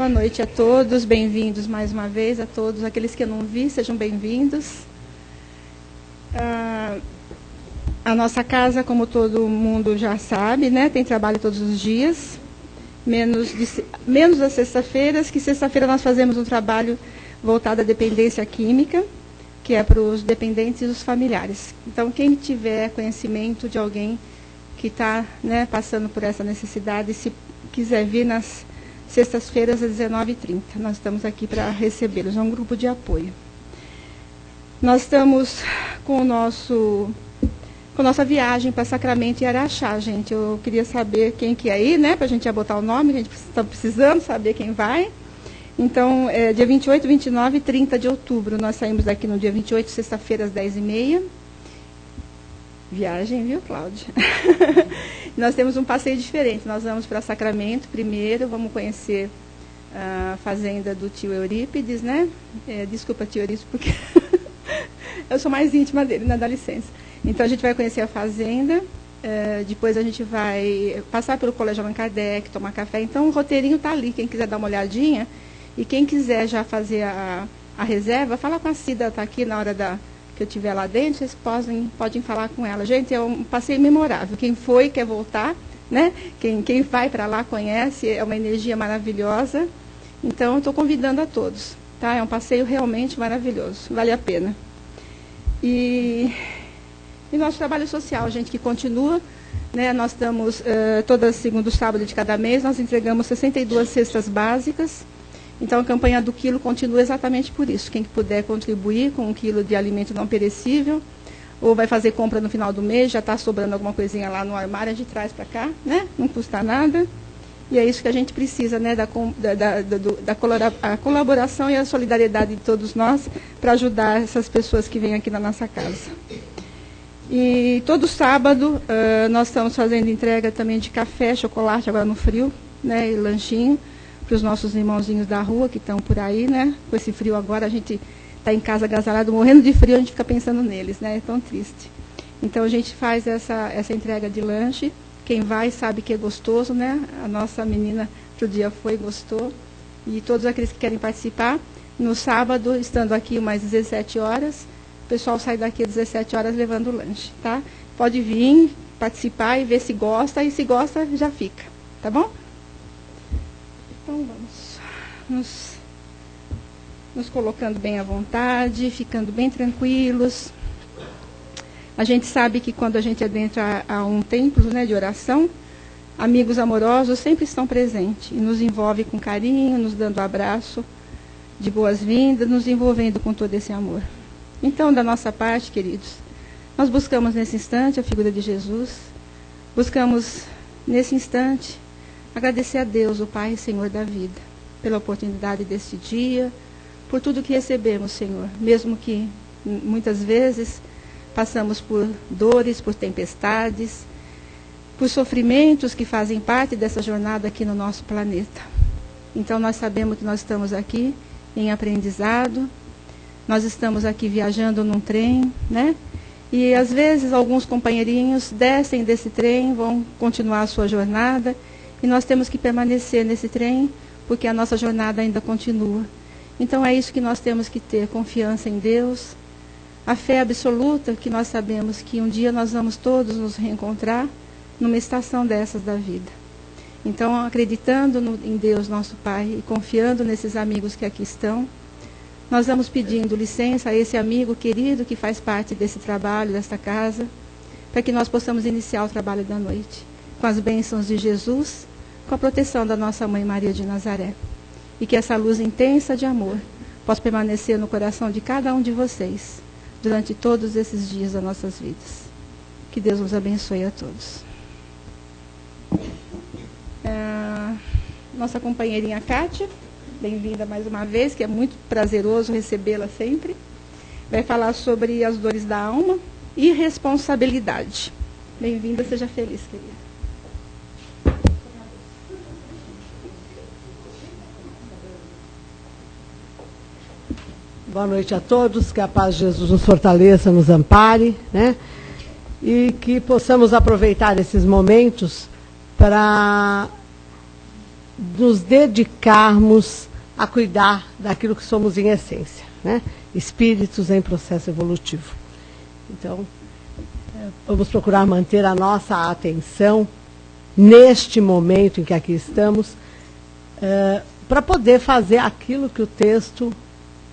Boa noite a todos, bem-vindos mais uma vez a todos. Aqueles que eu não vi, sejam bem-vindos. A nossa casa, como todo mundo já sabe, né, tem trabalho todos os dias, menos as sextas-feiras, que sexta-feira nós fazemos um trabalho voltado à dependência química, que é para os dependentes e os familiares. Então, quem tiver conhecimento de alguém que está, né, passando por essa necessidade, se quiser vir nas sextas-feiras às 19h30, nós estamos aqui para recebê-los, é um grupo de apoio. Nós estamos com nossa viagem para Sacramento e Araxá, gente. Eu queria saber quem que é aí, né, para a gente já botar o nome, a gente está precisando saber quem vai. Então, dia 28, 29 e 30 de outubro, nós saímos daqui no dia 28, sexta-feira, às 10h30. Viagem, viu, Cláudia? Nós temos um passeio diferente. Nós vamos para Sacramento primeiro, vamos conhecer a fazenda do tio Eurípides, né? Desculpa, tio Eurípides, porque eu sou mais íntima dele, né? Dá licença. Então, a gente vai conhecer a fazenda, depois a gente vai passar pelo Colégio Allan Kardec, tomar café. Então, o roteirinho está ali, quem quiser dar uma olhadinha. E quem quiser já fazer a reserva, fala com a Cida, está aqui na hora que eu estiver lá dentro, vocês podem falar com ela. Gente, é um passeio memorável. Quem foi, quer voltar, né? Quem vai para lá conhece, é uma energia maravilhosa. Então, estou convidando a todos, tá? É um passeio realmente maravilhoso, vale a pena. E nosso trabalho social, gente, que continua, né? Nós estamos, todo segundo sábado de cada mês, nós entregamos 62 cestas básicas. Então, a campanha do quilo continua exatamente por isso. Quem puder contribuir com 1 quilo de alimento não perecível, ou vai fazer compra no final do mês, já está sobrando alguma coisinha lá no armário, a gente traz para cá, né? Não custa nada. E é isso que a gente precisa, né? A colaboração e a solidariedade de todos nós para ajudar essas pessoas que vêm aqui na nossa casa. E todo sábado nós estamos fazendo entrega também de café, chocolate, agora no frio, né? E lanchinho para os nossos irmãozinhos da rua que estão por aí, né? Com esse frio agora, a gente está em casa agasalhado, morrendo de frio, a gente fica pensando neles, né? É tão triste. Então, a gente faz essa entrega de lanche. Quem vai sabe que é gostoso, né? A nossa menina outro dia foi e gostou. E todos aqueles que querem participar, no sábado, estando aqui umas 17 horas, o pessoal sai daqui às 17 horas levando o lanche, tá? Pode vir, participar e ver se gosta, e se gosta, já fica, tá bom? Então, vamos nos colocando bem à vontade, ficando bem tranquilos. A gente sabe que quando a gente adentra a um templo, né, de oração, amigos amorosos sempre estão presentes e nos envolvem com carinho, nos dando abraço de boas-vindas, nos envolvendo com todo esse amor. Então, da nossa parte, queridos, nós buscamos nesse instante a figura de Jesus, buscamos nesse instante agradecer a Deus, o Pai e Senhor da vida, pela oportunidade deste dia, por tudo que recebemos, Senhor, mesmo que muitas vezes passamos por dores, por tempestades, por sofrimentos que fazem parte dessa jornada aqui no nosso planeta. Então, nós sabemos que nós estamos aqui em aprendizado, nós estamos aqui viajando num trem, né? E, às vezes, alguns companheirinhos descem desse trem, vão continuar a sua jornada, e nós temos que permanecer nesse trem, porque a nossa jornada ainda continua. Então, é isso que nós temos que ter, confiança em Deus, a fé absoluta, que nós sabemos que um dia nós vamos todos nos reencontrar numa estação dessas da vida. Então, acreditando em Deus, nosso Pai, e confiando nesses amigos que aqui estão, nós vamos pedindo licença a esse amigo querido que faz parte desse trabalho, desta casa, para que nós possamos iniciar o trabalho da noite, com as bênçãos de Jesus, com a proteção da nossa Mãe Maria de Nazaré. E que essa luz intensa de amor possa permanecer no coração de cada um de vocês, durante todos esses dias das nossas vidas. Que Deus nos abençoe a todos. Nossa companheirinha Kátia, bem-vinda mais uma vez, que é muito prazeroso recebê-la sempre. Vai falar sobre as dores da alma e responsabilidade. Bem-vinda, seja feliz, querida. Boa noite a todos, que a paz de Jesus nos fortaleça, nos ampare, né? E que possamos aproveitar esses momentos para nos dedicarmos a cuidar daquilo que somos em essência, né? Espíritos em processo evolutivo. Então, vamos procurar manter a nossa atenção neste momento em que aqui estamos, para poder fazer aquilo que o texto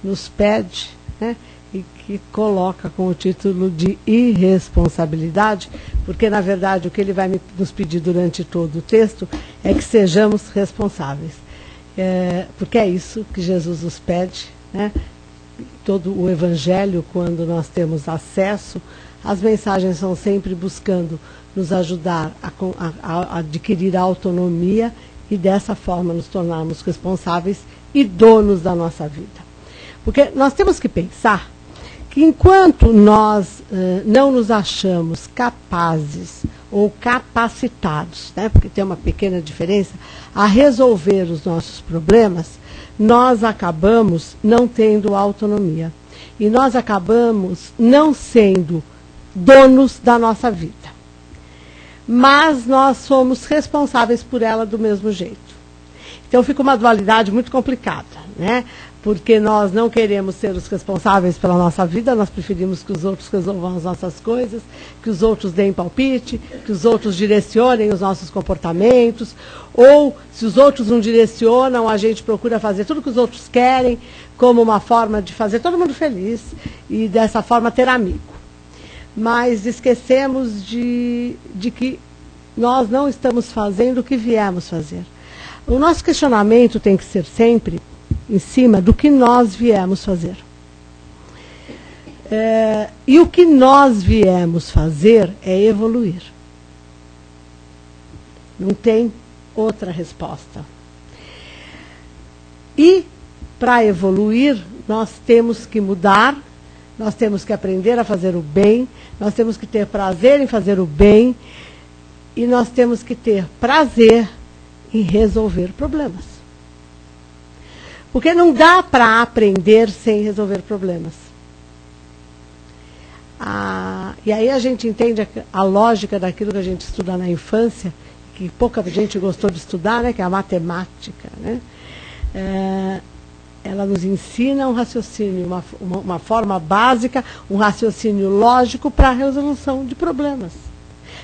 nos pede, né? E que coloca com o título de irresponsabilidade, porque, na verdade, o que ele vai nos pedir durante todo o texto é que sejamos responsáveis. Porque é isso que Jesus nos pede, né? Todo o Evangelho, quando nós temos acesso, as mensagens são sempre buscando nos ajudar a adquirir a autonomia e, dessa forma, nos tornarmos responsáveis e donos da nossa vida. Porque nós temos que pensar que enquanto nós não nos achamos capazes ou capacitados, né, porque tem uma pequena diferença, a resolver os nossos problemas, nós acabamos não tendo autonomia. E nós acabamos não sendo donos da nossa vida. Mas nós somos responsáveis por ela do mesmo jeito. Então fica uma dualidade muito complicada, né? Porque nós não queremos ser os responsáveis pela nossa vida, nós preferimos que os outros resolvam as nossas coisas, que os outros deem palpite, que os outros direcionem os nossos comportamentos, ou se os outros não direcionam, a gente procura fazer tudo que os outros querem, como uma forma de fazer todo mundo feliz e dessa forma ter amigo. Mas esquecemos de que nós não estamos fazendo o que viemos fazer. O nosso questionamento tem que ser sempre em cima do que nós viemos fazer. E o que nós viemos fazer é evoluir. Não tem outra resposta. E, para evoluir, nós temos que mudar, nós temos que aprender a fazer o bem, nós temos que ter prazer em fazer o bem, e nós temos que ter prazer em resolver problemas. Porque não dá para aprender sem resolver problemas. E aí a gente entende a lógica daquilo que a gente estuda na infância, que pouca gente gostou de estudar, né, que é a matemática, né? Ela nos ensina um raciocínio, uma forma básica, um raciocínio lógico para a resolução de problemas.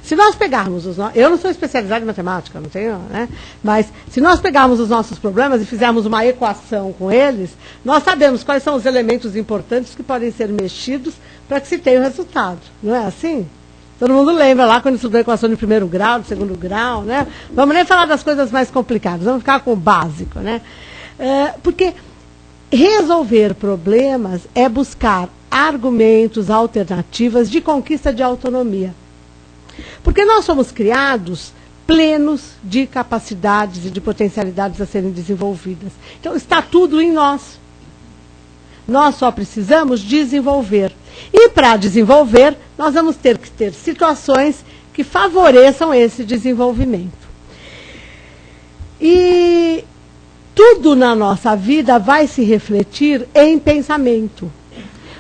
Se nós pegarmos eu não sou especializada em matemática, não tenho, né? Mas se nós pegarmos os nossos problemas e fizermos uma equação com eles, nós sabemos quais são os elementos importantes que podem ser mexidos para que se tenha o resultado. Não é assim? Todo mundo lembra lá quando estudou a equação de primeiro grau, de segundo grau, né? Vamos nem falar das coisas mais complicadas, vamos ficar com o básico, né? Porque resolver problemas é buscar argumentos, alternativas de conquista de autonomia. Porque nós somos criados plenos de capacidades e de potencialidades a serem desenvolvidas. Então, está tudo em nós. Nós só precisamos desenvolver. E, para desenvolver, nós vamos ter que ter situações que favoreçam esse desenvolvimento. E tudo na nossa vida vai se refletir em pensamento.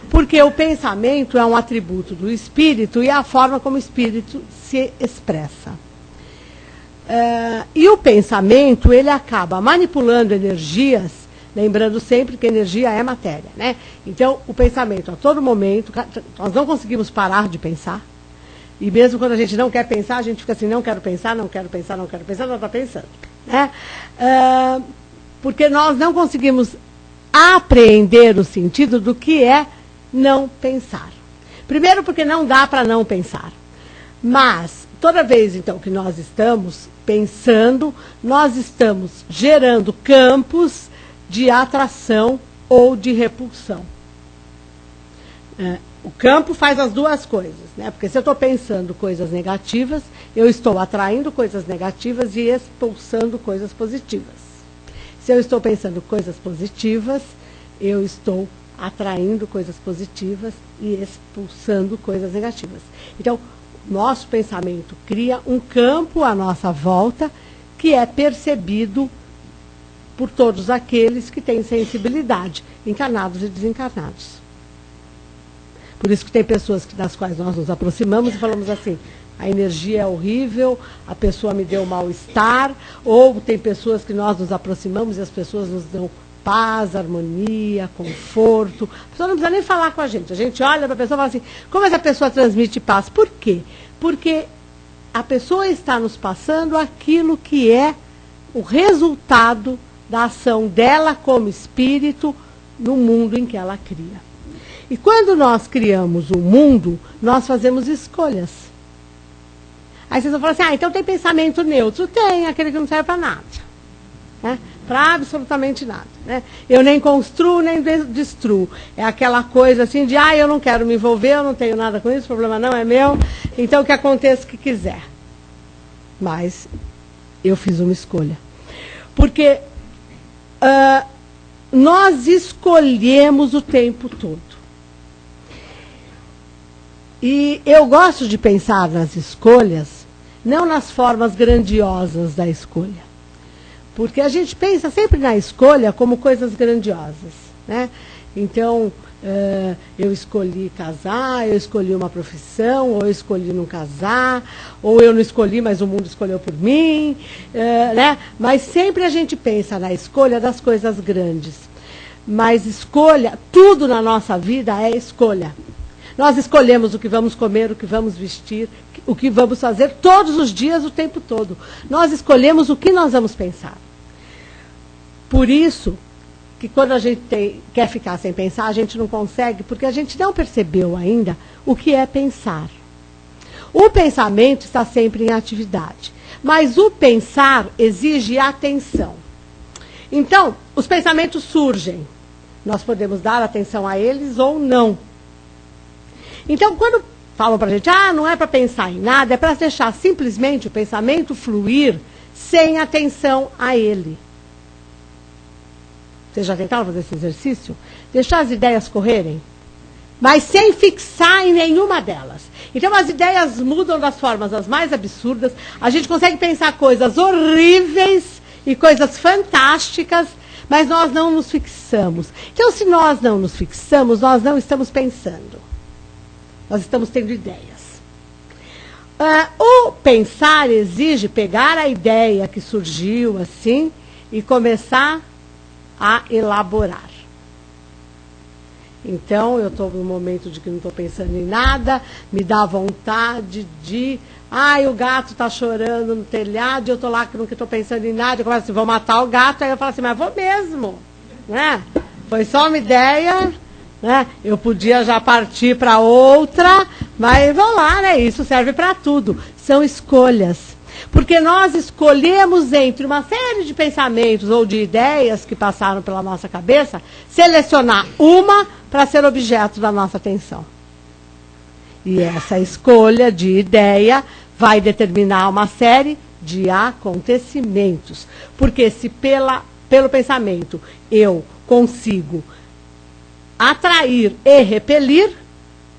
Porque o pensamento é um atributo do espírito e é a forma como o espírito se expressa. E o pensamento, ele acaba manipulando energias, lembrando sempre que energia é matéria, né? Então, o pensamento, a todo momento, nós não conseguimos parar de pensar. E mesmo quando a gente não quer pensar, a gente fica assim, não quero pensar, não quero pensar, não quero pensar, não está pensando, né? Porque nós não conseguimos apreender o sentido do que é não pensar. Primeiro porque não dá para não pensar. Mas, toda vez, então, que nós estamos pensando, nós estamos gerando campos de atração ou de repulsão. O campo faz as duas coisas, né? Porque se eu estou pensando coisas negativas, eu estou atraindo coisas negativas e expulsando coisas positivas. Se eu estou pensando coisas positivas, eu estou atraindo coisas positivas e expulsando coisas negativas. Então, nosso pensamento cria um campo à nossa volta que é percebido por todos aqueles que têm sensibilidade, encarnados e desencarnados. Por isso que tem pessoas das quais nós nos aproximamos e falamos assim, a energia é horrível, a pessoa me deu mal-estar, ou tem pessoas que nós nos aproximamos e as pessoas nos dão paz, harmonia, conforto. A pessoa não precisa nem falar com a gente olha para a pessoa e fala assim, como essa pessoa transmite paz? Por quê? Porque a pessoa está nos passando aquilo que é o resultado da ação dela como espírito no mundo em que ela cria. E quando nós criamos o mundo, nós fazemos escolhas. Aí vocês vão falar assim, então tem pensamento neutro. Tem, aquele que não serve para nada. Né? Para absolutamente nada. Né? Eu nem construo, nem destruo. É aquela coisa assim de, eu não quero me envolver, eu não tenho nada com isso, o problema não é meu, então que aconteça o que quiser. Mas eu fiz uma escolha. Porque nós escolhemos o tempo todo. E eu gosto de pensar nas escolhas, não nas formas grandiosas da escolha. Porque a gente pensa sempre na escolha como coisas grandiosas. Né? Então, eu escolhi casar, eu escolhi uma profissão, ou eu escolhi não casar, ou eu não escolhi, mas o mundo escolheu por mim. Né? Mas sempre a gente pensa na escolha das coisas grandes. Mas escolha, tudo na nossa vida é escolha. Nós escolhemos o que vamos comer, o que vamos vestir, o que vamos fazer todos os dias, o tempo todo. Nós escolhemos o que nós vamos pensar. Por isso que quando a gente quer ficar sem pensar, a gente não consegue, porque a gente não percebeu ainda o que é pensar. O pensamento está sempre em atividade, mas o pensar exige atenção. Então, os pensamentos surgem. Nós podemos dar atenção a eles ou não. Então, quando falam para a gente, não é para pensar em nada, é para deixar simplesmente o pensamento fluir sem atenção a ele. Vocês já tentaram fazer esse exercício? Deixar as ideias correrem, mas sem fixar em nenhuma delas. Então, as ideias mudam das formas as mais absurdas, a gente consegue pensar coisas horríveis e coisas fantásticas, mas nós não nos fixamos. Então, se nós não nos fixamos, nós não estamos pensando. Nós estamos tendo ideias. O pensar exige pegar a ideia que surgiu assim e começar a elaborar. Então, eu estou num momento de que não estou pensando em nada, me dá vontade de... o gato está chorando no telhado, e eu estou lá que não estou pensando em nada, eu começo assim, vou matar o gato, aí eu falo assim, mas vou mesmo. Né? Foi só uma ideia... Né? Eu podia já partir para outra, mas vou lá, né? Isso serve para tudo. São escolhas. Porque nós escolhemos entre uma série de pensamentos ou de ideias que passaram pela nossa cabeça, selecionar uma para ser objeto da nossa atenção. E essa escolha de ideia vai determinar uma série de acontecimentos. Porque se pelo pensamento eu consigo atrair e repelir,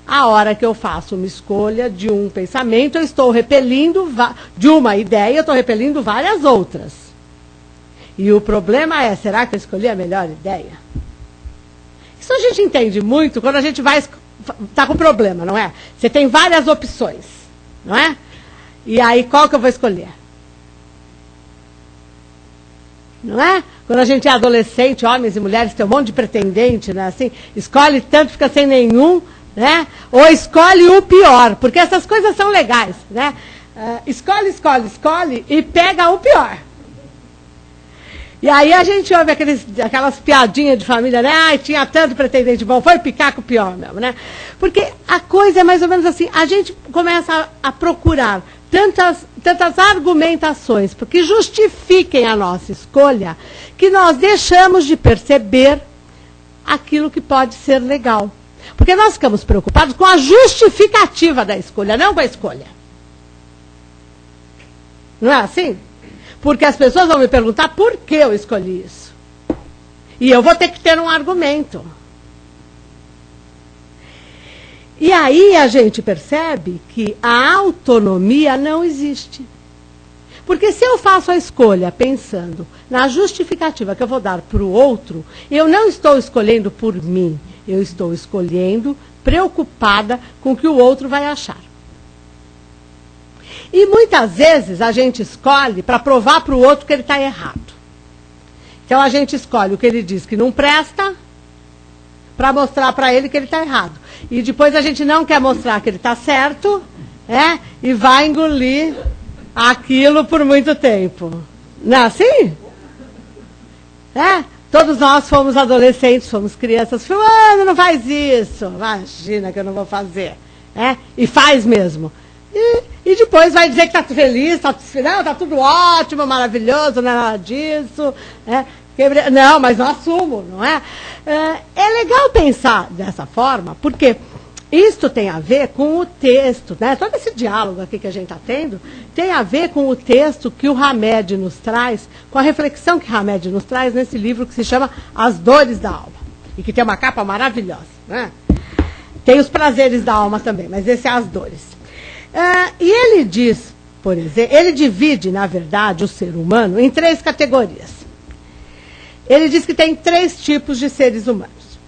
a hora que eu faço uma escolha de um pensamento, eu estou repelindo, de uma ideia, eu estou repelindo várias outras. E o problema é, será que eu escolhi a melhor ideia? Isso a gente entende muito quando a gente está com problema, não é? Você tem várias opções, não é? E aí, qual que eu vou escolher? Não é? Quando a gente é adolescente, homens e mulheres, tem um monte de pretendente, né? Assim, escolhe tanto, fica sem nenhum, né? Ou escolhe o pior, porque essas coisas são legais, né? Escolhe e pega o pior. E aí a gente ouve aquelas piadinhas de família, né? Tinha tanto pretendente bom, foi picar com o pior mesmo, né? Porque a coisa é mais ou menos assim, a gente começa a procurar tantas argumentações que justifiquem a nossa escolha, que nós deixamos de perceber aquilo que pode ser legal. Porque nós ficamos preocupados com a justificativa da escolha, não com a escolha. Não é assim? Porque as pessoas vão me perguntar por que eu escolhi isso. E eu vou ter que ter um argumento. E aí a gente percebe que a autonomia não existe. Porque se eu faço a escolha pensando na justificativa que eu vou dar para o outro, eu não estou escolhendo por mim, eu estou escolhendo preocupada com o que o outro vai achar. E muitas vezes a gente escolhe para provar para o outro que ele está errado. Então a gente escolhe o que ele diz que não presta para mostrar para ele que ele está errado. E depois a gente não quer mostrar que ele está certo, e vai engolir aquilo por muito tempo. Não é assim? Todos nós fomos adolescentes, fomos crianças. Fulano, não faz isso. Imagina que eu não vou fazer. E faz mesmo. E depois vai dizer que está feliz, está tudo ótimo, maravilhoso, não é nada disso. Não, mas não assumo, não é? É legal pensar dessa forma, porque isto tem a ver com o texto, né? Todo esse diálogo aqui que a gente está tendo tem a ver com o texto que o Hamed nos traz, com a reflexão que Hamed nos traz nesse livro que se chama As Dores da Alma, e que tem uma capa maravilhosa, né? Tem os prazeres da alma também, mas esse é As Dores. E ele diz, por exemplo, ele divide, na verdade, o ser humano em 3 categorias. Ele diz que tem 3 tipos de seres humanos.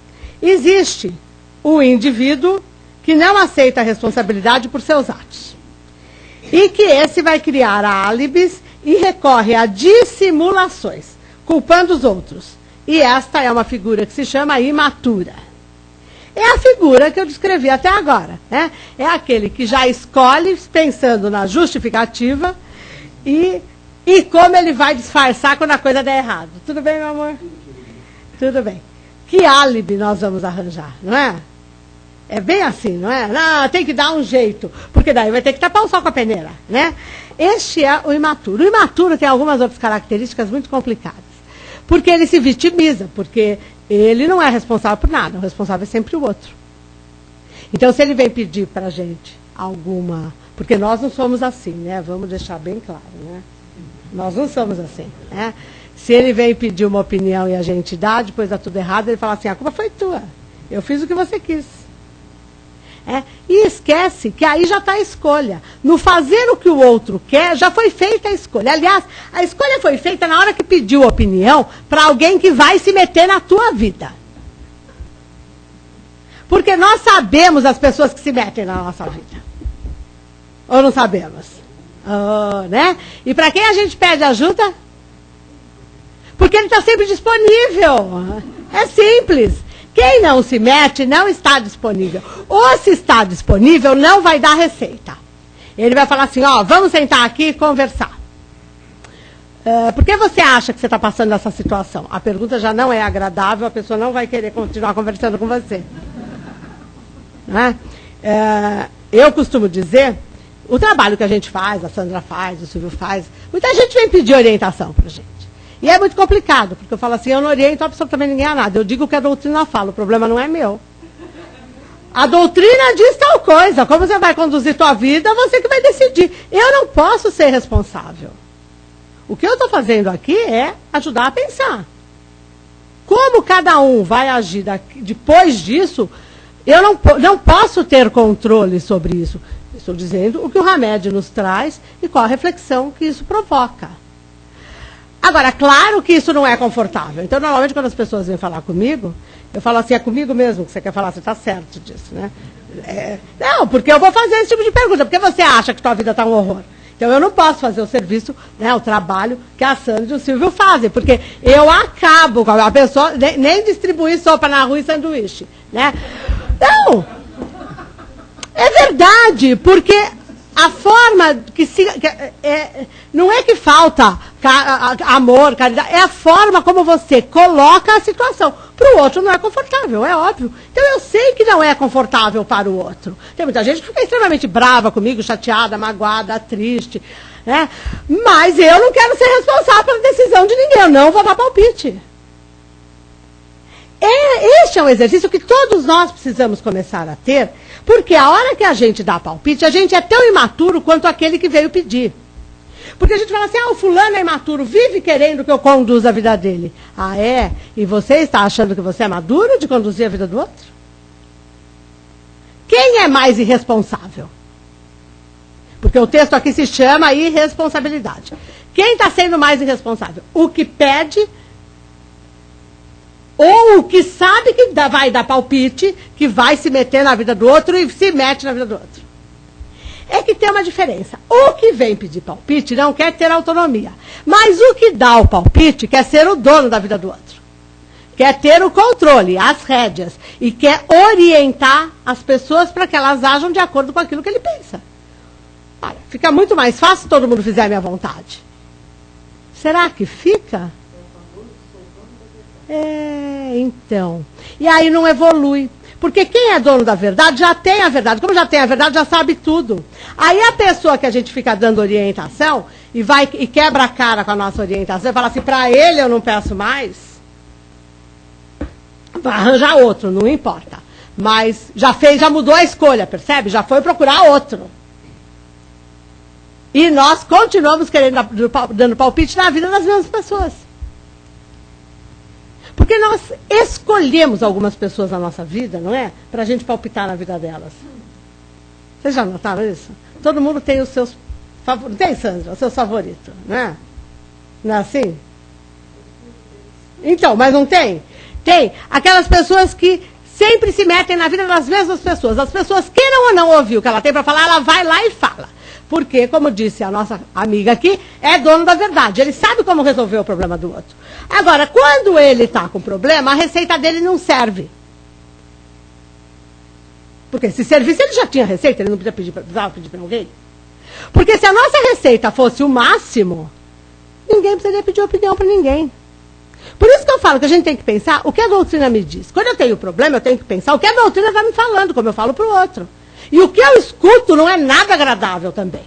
Existe o indivíduo que não aceita a responsabilidade por seus atos. E que esse vai criar álibis e recorre a dissimulações, culpando os outros. E esta é uma figura que se chama imatura. É a figura que eu descrevi até agora, né? É aquele que já escolhe pensando na justificativa e como ele vai disfarçar quando a coisa der errado. Tudo bem, meu amor? Tudo bem. Que álibi nós vamos arranjar, não é? É bem assim, não é? Não, tem que dar um jeito, porque daí vai ter que tapar o sol com a peneira, né? Este é o imaturo. O imaturo tem algumas outras características muito complicadas. Porque ele se vitimiza, porque ele não é responsável por nada, o responsável é sempre o outro. Então, se ele vem pedir para a gente alguma... Porque nós não somos assim, né? Vamos deixar bem claro, né? Nós não somos assim, né? Se ele vem pedir uma opinião e a gente dá, depois dá tudo errado, ele fala assim, a culpa foi tua, eu fiz o que você quis. E esquece que aí já está a escolha. No fazer o que o outro quer, já foi feita a escolha. Aliás, a escolha foi feita na hora que pediu opinião para alguém que vai se meter na tua vida. Porque nós sabemos as pessoas que se metem na nossa vida. Ou não sabemos? Né? E para quem a gente pede ajuda? Porque ele está sempre disponível. É simples. Quem não se mete não está disponível. Ou se está disponível, não vai dar receita. Ele vai falar assim, vamos sentar aqui e conversar. Por que você acha que você está passando essa situação? A pergunta já não é agradável, a pessoa não vai querer continuar conversando com você. Né? Eu costumo dizer, o trabalho que a gente faz, a Sandra faz, o Silvio faz, muita gente vem pedir orientação para a gente. E é muito complicado, porque eu falo assim, eu não oriento absolutamente ninguém a nada. Eu digo o que a doutrina fala, o problema não é meu. A doutrina diz tal coisa, como você vai conduzir tua vida, você que vai decidir. Eu não posso ser responsável. O que eu estou fazendo aqui é ajudar a pensar. Como cada um vai agir depois disso, eu não posso ter controle sobre isso. Estou dizendo o que o Hamed nos traz e qual a reflexão que isso provoca. Agora, claro que isso não é confortável. Então, normalmente, quando as pessoas vêm falar comigo, eu falo assim, é comigo mesmo que você quer falar, você está certo disso, né? Não, porque eu vou fazer esse tipo de pergunta. Por que você acha que tua vida está um horror? Então, eu não posso fazer o serviço, né, o trabalho que a Sandra e o Silvio fazem, porque eu acabo com a pessoa, nem distribuir sopa na rua e sanduíche, né? Não! É verdade, porque... A forma que não é que falta amor, caridade, é a forma como você coloca a situação. Para o outro não é confortável, é óbvio. Então eu sei que não é confortável para o outro. Tem muita gente que fica extremamente brava comigo, chateada, magoada, triste, né? Mas eu não quero ser responsável pela decisão de ninguém, eu não vou dar palpite. Este é um exercício que todos nós precisamos começar a ter, porque a hora que a gente dá palpite, a gente é tão imaturo quanto aquele que veio pedir. Porque a gente fala assim, o fulano é imaturo, vive querendo que eu conduza a vida dele. Ah, é? E você está achando que você é maduro de conduzir a vida do outro? Quem é mais irresponsável? Porque o texto aqui se chama irresponsabilidade. Quem está sendo mais irresponsável? O que pede... Ou o que sabe que vai dar palpite, que vai se meter na vida do outro e se mete na vida do outro. é que tem uma diferença. O que vem pedir palpite não quer ter autonomia. Mas o que dá o palpite quer ser o dono da vida do outro. Quer ter o controle, as rédeas. E quer orientar as pessoas para que elas ajam de acordo com aquilo que ele pensa. Olha, fica muito mais fácil se todo mundo fizer a minha vontade. Será que fica? Então. E aí não evolui. Porque quem é dono da verdade já tem a verdade. Como já tem a verdade, já sabe tudo. Aí a pessoa que a gente fica dando orientação e quebra a cara com a nossa orientação e fala assim, para ele eu não peço mais, vai arranjar outro, não importa. Mas já mudou a escolha, percebe? Já foi procurar outro. E nós continuamos dando palpite na vida das mesmas pessoas. Porque nós escolhemos algumas pessoas na nossa vida, não é? Para a gente palpitar na vida delas. Vocês já notaram isso? Todo mundo tem os seus favoritos. Tem, Sandra? Os seus favoritos, não é? Não é assim? Então, mas não tem? Tem. Aquelas pessoas que sempre se metem na vida das mesmas pessoas. As pessoas queiram ou não ouvir o que ela tem para falar, ela vai lá e fala. Porque, como disse a nossa amiga aqui, é dono da verdade. Ele sabe como resolver o problema do outro. Agora, quando ele está com problema, a receita dele não serve. Porque se servisse, ele já tinha receita, ele não precisava pedir para alguém. Porque se a nossa receita fosse o máximo, ninguém precisaria pedir opinião para ninguém. Por isso que eu falo que a gente tem que pensar o que a doutrina me diz. Quando eu tenho problema, eu tenho que pensar o que a doutrina está me falando, como eu falo para o outro. E o que eu escuto não é nada agradável também.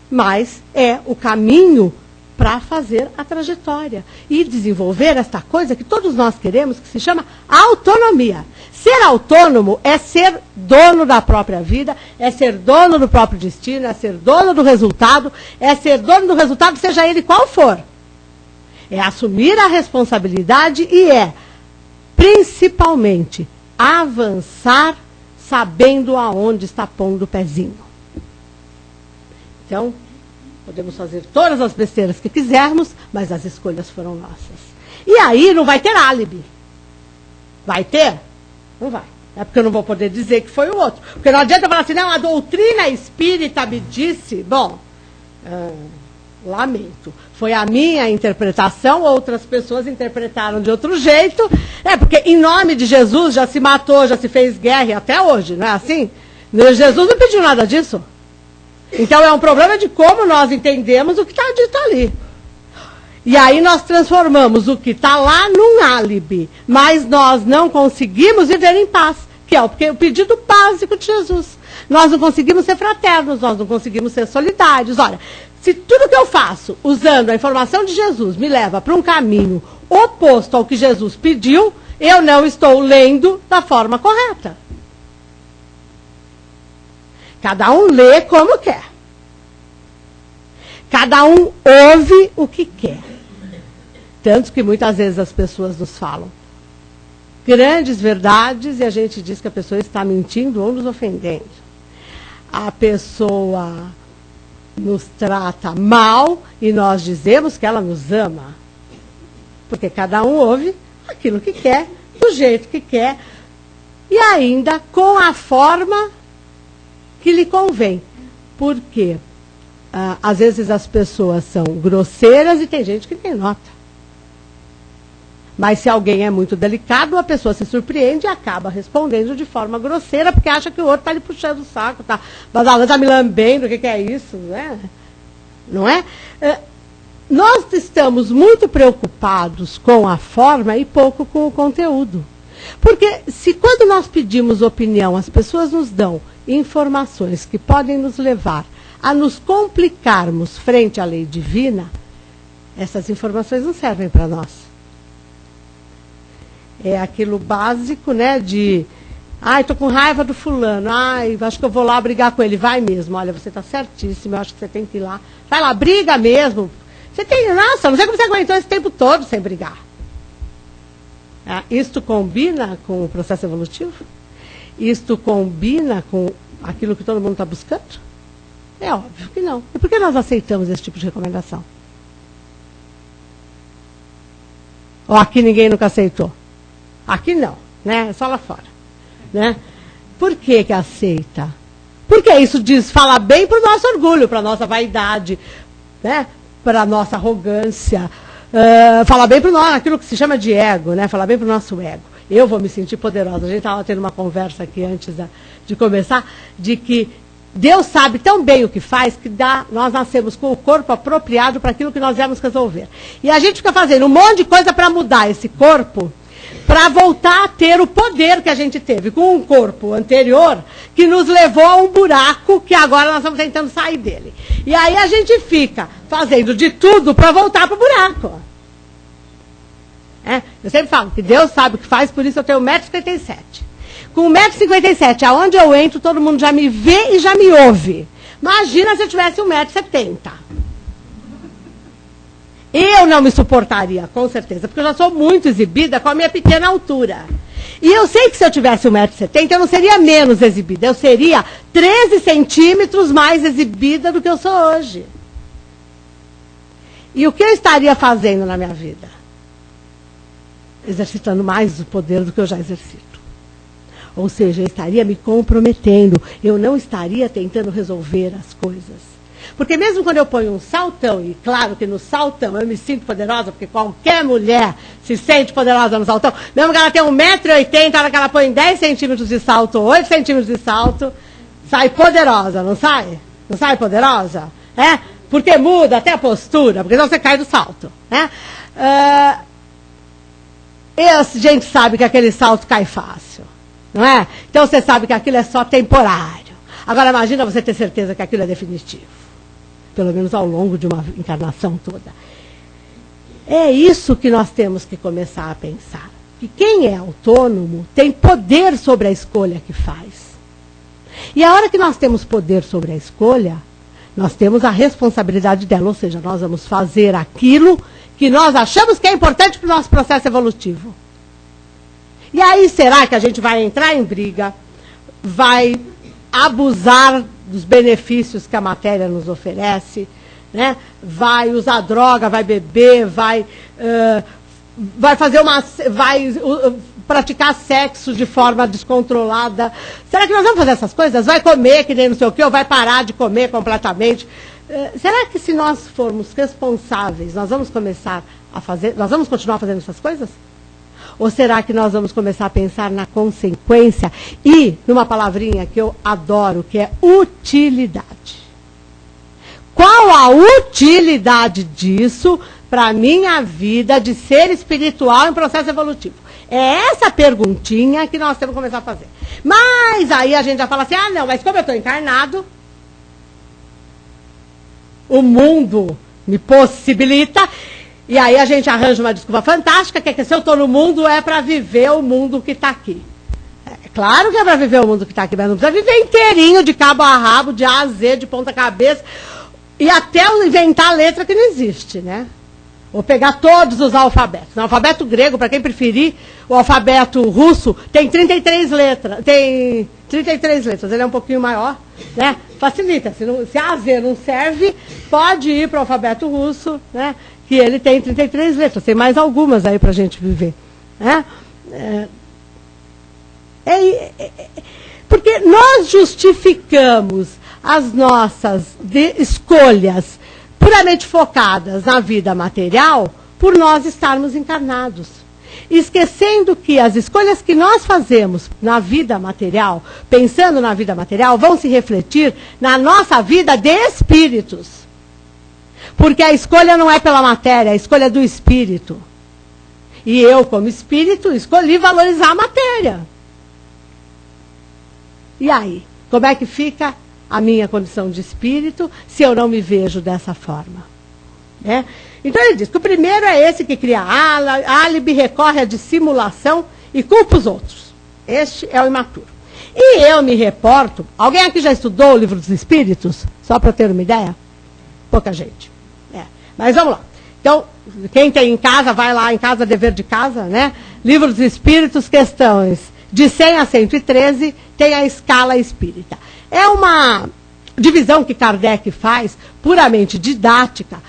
Mas é o caminho para fazer a trajetória. E desenvolver esta coisa que todos nós queremos, que se chama autonomia. Ser autônomo é ser dono da própria vida, é ser dono do próprio destino, é ser dono do resultado, seja ele qual for. É assumir a responsabilidade e principalmente, avançar sabendo aonde está pondo o pezinho. Então, podemos fazer todas as besteiras que quisermos, mas as escolhas foram nossas. E aí não vai ter álibi. Vai ter? Não vai. É porque eu não vou poder dizer que foi o outro. Porque não adianta falar assim, não, a doutrina espírita me disse. Bom, lamento. Foi a minha interpretação, outras pessoas interpretaram de outro jeito. Porque em nome de Jesus já se matou, já se fez guerra, e até hoje, não é assim? Jesus não pediu nada disso. Então é um problema de como nós entendemos o que está dito ali. E aí nós transformamos o que está lá num álibi. Mas nós não conseguimos viver em paz, que é o pedido básico de Jesus. Nós não conseguimos ser fraternos, nós não conseguimos ser solidários. Olha, se tudo que eu faço usando a informação de Jesus me leva para um caminho oposto ao que Jesus pediu, eu não estou lendo da forma correta. Cada um lê como quer. Cada um ouve o que quer. Tanto que muitas vezes as pessoas nos falam grandes verdades e a gente diz que a pessoa está mentindo ou nos ofendendo. A pessoa nos trata mal e nós dizemos que ela nos ama. Porque cada um ouve aquilo que quer, do jeito que quer e ainda com a forma que lhe convém. Porque às vezes as pessoas são grosseiras e tem gente que nem nota. Mas se alguém é muito delicado, a pessoa se surpreende e acaba respondendo de forma grosseira, porque acha que o outro está lhe puxando o saco, está me lambendo, o que é isso, né? Não é? Nós estamos muito preocupados com a forma e pouco com o conteúdo. Porque se quando nós pedimos opinião, as pessoas nos dão informações que podem nos levar a nos complicarmos frente à lei divina, essas informações não servem para nós. É aquilo básico, né, de, estou com raiva do fulano, acho que eu vou lá brigar com ele, vai mesmo, olha, você está certíssimo, eu acho que você tem que ir lá, vai lá, briga mesmo, nossa, não sei como você aguentou esse tempo todo sem brigar. Isto combina com o processo evolutivo? Isto combina com aquilo que todo mundo está buscando? É óbvio que não. E por que nós aceitamos esse tipo de recomendação? Ou aqui ninguém nunca aceitou? Aqui não, né? É só lá fora. Né? Por que aceita? Porque isso fala bem para o nosso orgulho, para a nossa vaidade, né? Para a nossa arrogância, fala bem para aquilo que se chama de ego, né? Fala bem para o nosso ego. Eu vou me sentir poderosa. A gente estava tendo uma conversa aqui antes de começar, de que Deus sabe tão bem o que faz, que nós nascemos com o corpo apropriado para aquilo que nós viemos resolver. E a gente fica fazendo um monte de coisa para mudar esse corpo, para voltar a ter o poder que a gente teve com um corpo anterior, que nos levou a um buraco que agora nós estamos tentando sair dele. E aí a gente fica fazendo de tudo para voltar para o buraco. Eu sempre falo que Deus sabe o que faz, por isso eu tenho 1,57 m. Com 1,57 m, aonde eu entro, todo mundo já me vê e já me ouve. Imagina se eu tivesse 1,70 m. Eu não me suportaria, com certeza, porque eu já sou muito exibida com a minha pequena altura. E eu sei que se eu tivesse 1,70 m, eu não seria menos exibida. Eu seria 13 centímetros mais exibida do que eu sou hoje. E o que eu estaria fazendo na minha vida? Exercitando mais o poder do que eu já exercito. Ou seja, eu estaria me comprometendo. Eu não estaria tentando resolver as coisas. Porque mesmo quando eu ponho um saltão, e claro que no saltão eu me sinto poderosa, porque qualquer mulher se sente poderosa no saltão, mesmo que ela tenha 1,80 m, na hora que ela põe 10 centímetros de salto, 8 centímetros de salto, sai poderosa, não sai? Não sai poderosa? Porque muda até a postura, porque senão você cai do salto. A gente sabe que aquele salto cai fácil, não é? Então você sabe que aquilo é só temporário. Agora imagina você ter certeza que aquilo é definitivo. Pelo menos ao longo de uma encarnação toda. É isso que nós temos que começar a pensar. Que quem é autônomo tem poder sobre a escolha que faz. E a hora que nós temos poder sobre a escolha, nós temos a responsabilidade dela, ou seja, nós vamos fazer aquilo que nós achamos que é importante para o nosso processo evolutivo. E aí será que a gente vai entrar em briga, vai abusar dos benefícios que a matéria nos oferece, né? Vai usar droga, vai beber, vai praticar sexo de forma descontrolada. Será que nós vamos fazer essas coisas? Vai comer que nem não sei o quê, ou vai parar de comer completamente? Será que se nós formos responsáveis, nós vamos começar a fazer, nós vamos continuar fazendo essas coisas? Ou será que nós vamos começar a pensar na consequência e numa palavrinha que eu adoro, que é utilidade? Qual a utilidade disso para a minha vida de ser espiritual em processo evolutivo? É essa perguntinha que nós temos que começar a fazer. Mas aí a gente já fala assim, não, mas como eu estou encarnado, o mundo me possibilita. E aí a gente arranja uma desculpa fantástica, que é que se eu estou no mundo é para viver o mundo que está aqui. É claro que é para viver o mundo que está aqui, mas não precisa viver inteirinho, de cabo a rabo, de A a Z, de ponta cabeça, e até inventar a letra que não existe, né? Ou pegar todos os alfabetos. No alfabeto grego, para quem preferir, o alfabeto russo tem 33 letras. Tem 33 letras, ele é um pouquinho maior, né? Facilita. Se A a Z não serve, pode ir para o alfabeto russo, né? Que ele tem 33 letras, tem mais algumas aí para a gente viver. Né? Porque nós justificamos as nossas escolhas puramente focadas na vida material por nós estarmos encarnados. Esquecendo que as escolhas que nós fazemos na vida material, pensando na vida material, vão se refletir na nossa vida de espíritos. Porque a escolha não é pela matéria, a escolha é do espírito. E eu, como espírito, escolhi valorizar a matéria. E aí? Como é que fica a minha condição de espírito se eu não me vejo dessa forma? Então ele diz que o primeiro é esse que cria álibi, recorre à dissimulação e culpa os outros. Este é o imaturo. E eu me reporto... Alguém aqui já estudou o Livro dos Espíritos? Só para ter uma ideia? Pouca gente. Mas vamos lá. Então, quem tem em casa, vai lá em casa, dever de casa, né? Livro dos Espíritos, questões de 100 a 113, tem a escala espírita. É uma divisão que Kardec faz, puramente didática,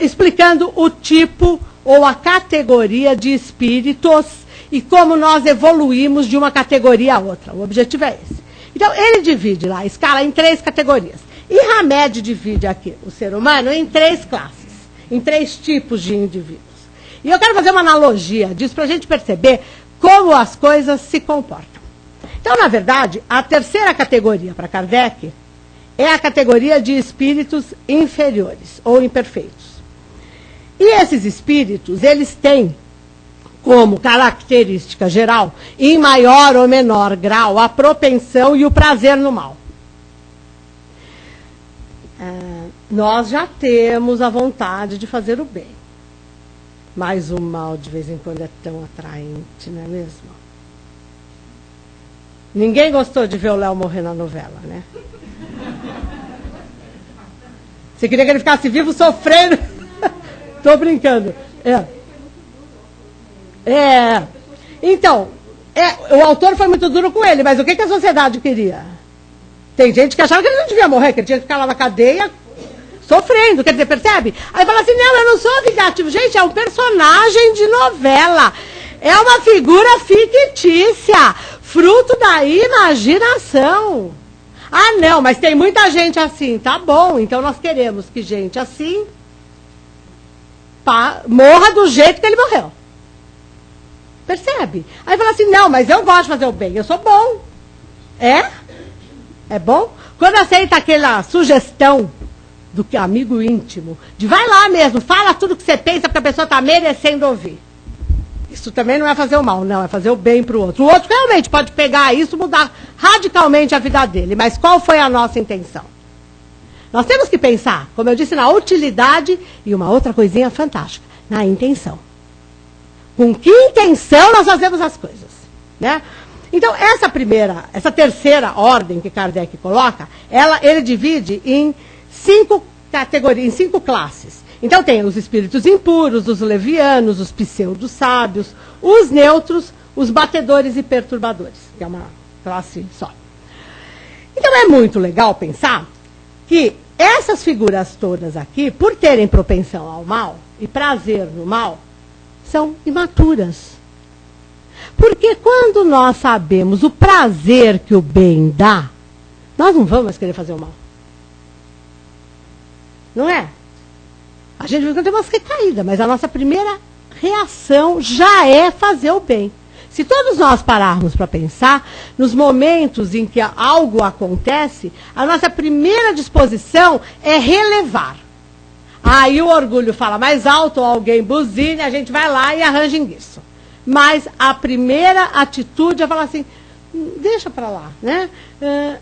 explicando o tipo ou a categoria de espíritos e como nós evoluímos de uma categoria a outra. O objetivo é esse. Então, Então, ele divide lá a escala em 3 categorias. E Hamed divide aqui o ser humano em 3 classes, em 3 tipos de indivíduos. E eu quero fazer uma analogia disso para a gente perceber como as coisas se comportam. Então, na verdade, a terceira categoria para Kardec é a categoria de espíritos inferiores ou imperfeitos. E esses espíritos, eles têm como característica geral, em maior ou menor grau, a propensão e o prazer no mal. Nós já temos a vontade de fazer o bem, mas o mal de vez em quando é tão atraente, não é mesmo? Ninguém gostou de ver o Léo morrer na novela, né? Você queria que ele ficasse vivo sofrendo? Tô brincando. Então, o autor foi muito duro com ele, mas o que a sociedade queria? Tem gente que achava que ele não devia morrer, que ele tinha que ficar lá na cadeia sofrendo, quer dizer, percebe? Aí fala assim, não, eu não sou vingativo. Gente, é um personagem de novela. É uma figura fictícia, fruto da imaginação. Ah, não, mas tem muita gente assim. Tá bom, então nós queremos que gente assim morra do jeito que ele morreu. Percebe? Aí fala assim, não, mas eu gosto de fazer o bem, eu sou bom. É bom? Quando aceita aquela sugestão do amigo íntimo, de vai lá mesmo, fala tudo que você pensa, porque a pessoa está merecendo ouvir. Isso também não é fazer o mal, não, é fazer o bem para o outro. O outro realmente pode pegar isso e mudar radicalmente a vida dele, mas qual foi a nossa intenção? Nós temos que pensar, como eu disse, na utilidade e uma outra coisinha fantástica, na intenção. Com que intenção nós fazemos as coisas, né? Então, essa terceira ordem que Kardec coloca, ele divide em 5 categorias, em 5 classes. Então, tem os espíritos impuros, os levianos, os pseudo-sábios, os neutros, os batedores e perturbadores, que é uma classe só. Então, é muito legal pensar que essas figuras todas aqui, por terem propensão ao mal e prazer no mal, são imaturas. Porque quando nós sabemos o prazer que o bem dá, nós não vamos querer fazer o mal. Não é? A gente tem umas recaídas, mas a nossa primeira reação já é fazer o bem. Se todos nós pararmos para pensar, nos momentos em que algo acontece, a nossa primeira disposição é relevar. Aí o orgulho fala mais alto, ou alguém buzina, a gente vai lá e arranja enguiço. Mas a primeira atitude é falar assim, deixa para lá, né?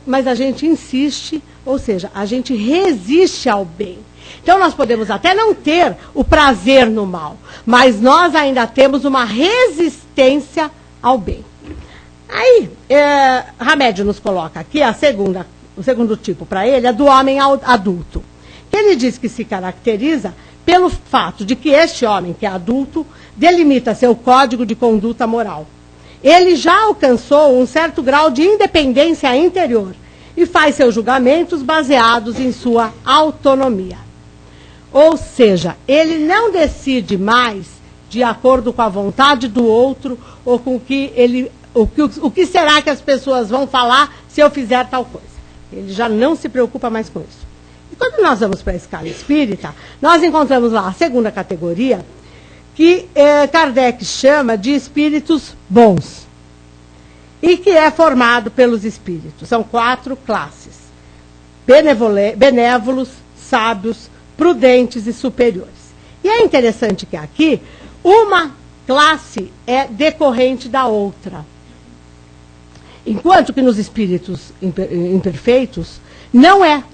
Mas a gente insiste, ou seja, a gente resiste ao bem. Então nós podemos até não ter o prazer no mal, mas nós ainda temos uma resistência ao bem. Aí, Hamed nos coloca aqui o segundo tipo para ele é do homem adulto. Ele diz que se caracteriza pelo fato de que este homem, que é adulto, delimita seu código de conduta moral. Ele já alcançou um certo grau de independência interior e faz seus julgamentos baseados em sua autonomia. Ou seja, ele não decide mais de acordo com a vontade do outro ou com o que será que as pessoas vão falar se eu fizer tal coisa. Ele já não se preocupa mais com isso. E quando nós vamos para a escala espírita, nós encontramos lá a segunda categoria, que Kardec chama de espíritos bons, e que é formado pelos espíritos. São 4 classes: benévolos, sábios, prudentes e superiores. E é interessante que aqui, uma classe é decorrente da outra. Enquanto que nos espíritos imperfeitos, não é.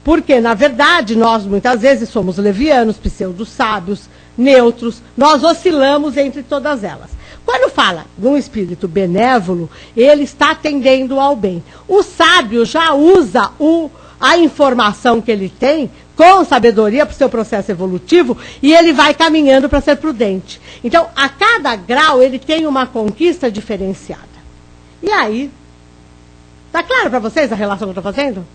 Porque, na verdade, nós muitas vezes somos levianos, pseudo-sábios, neutros, nós oscilamos entre todas elas. Quando fala de um espírito benévolo, ele está tendendo ao bem. O sábio já usa a informação que ele tem com sabedoria para o seu processo evolutivo e ele vai caminhando para ser prudente. Então, a cada grau, ele tem uma conquista diferenciada. E aí, está claro para vocês a relação que eu estou fazendo?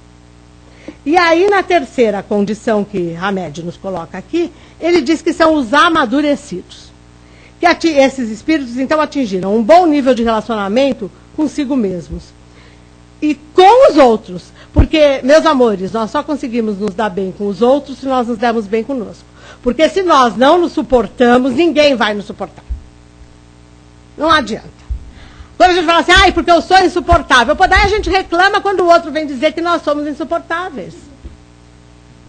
E aí, na terceira condição que Hamed nos coloca aqui, ele diz que são os amadurecidos. Que esses espíritos, então, atingiram um bom nível de relacionamento consigo mesmos. e com os outros. Porque, meus amores, nós só conseguimos nos dar bem com os outros se nós nos dermos bem conosco. Porque se nós não nos suportamos, ninguém vai nos suportar. Não adianta. Quando a gente fala assim, porque eu sou insuportável, daí a gente reclama quando o outro vem dizer que nós somos insuportáveis.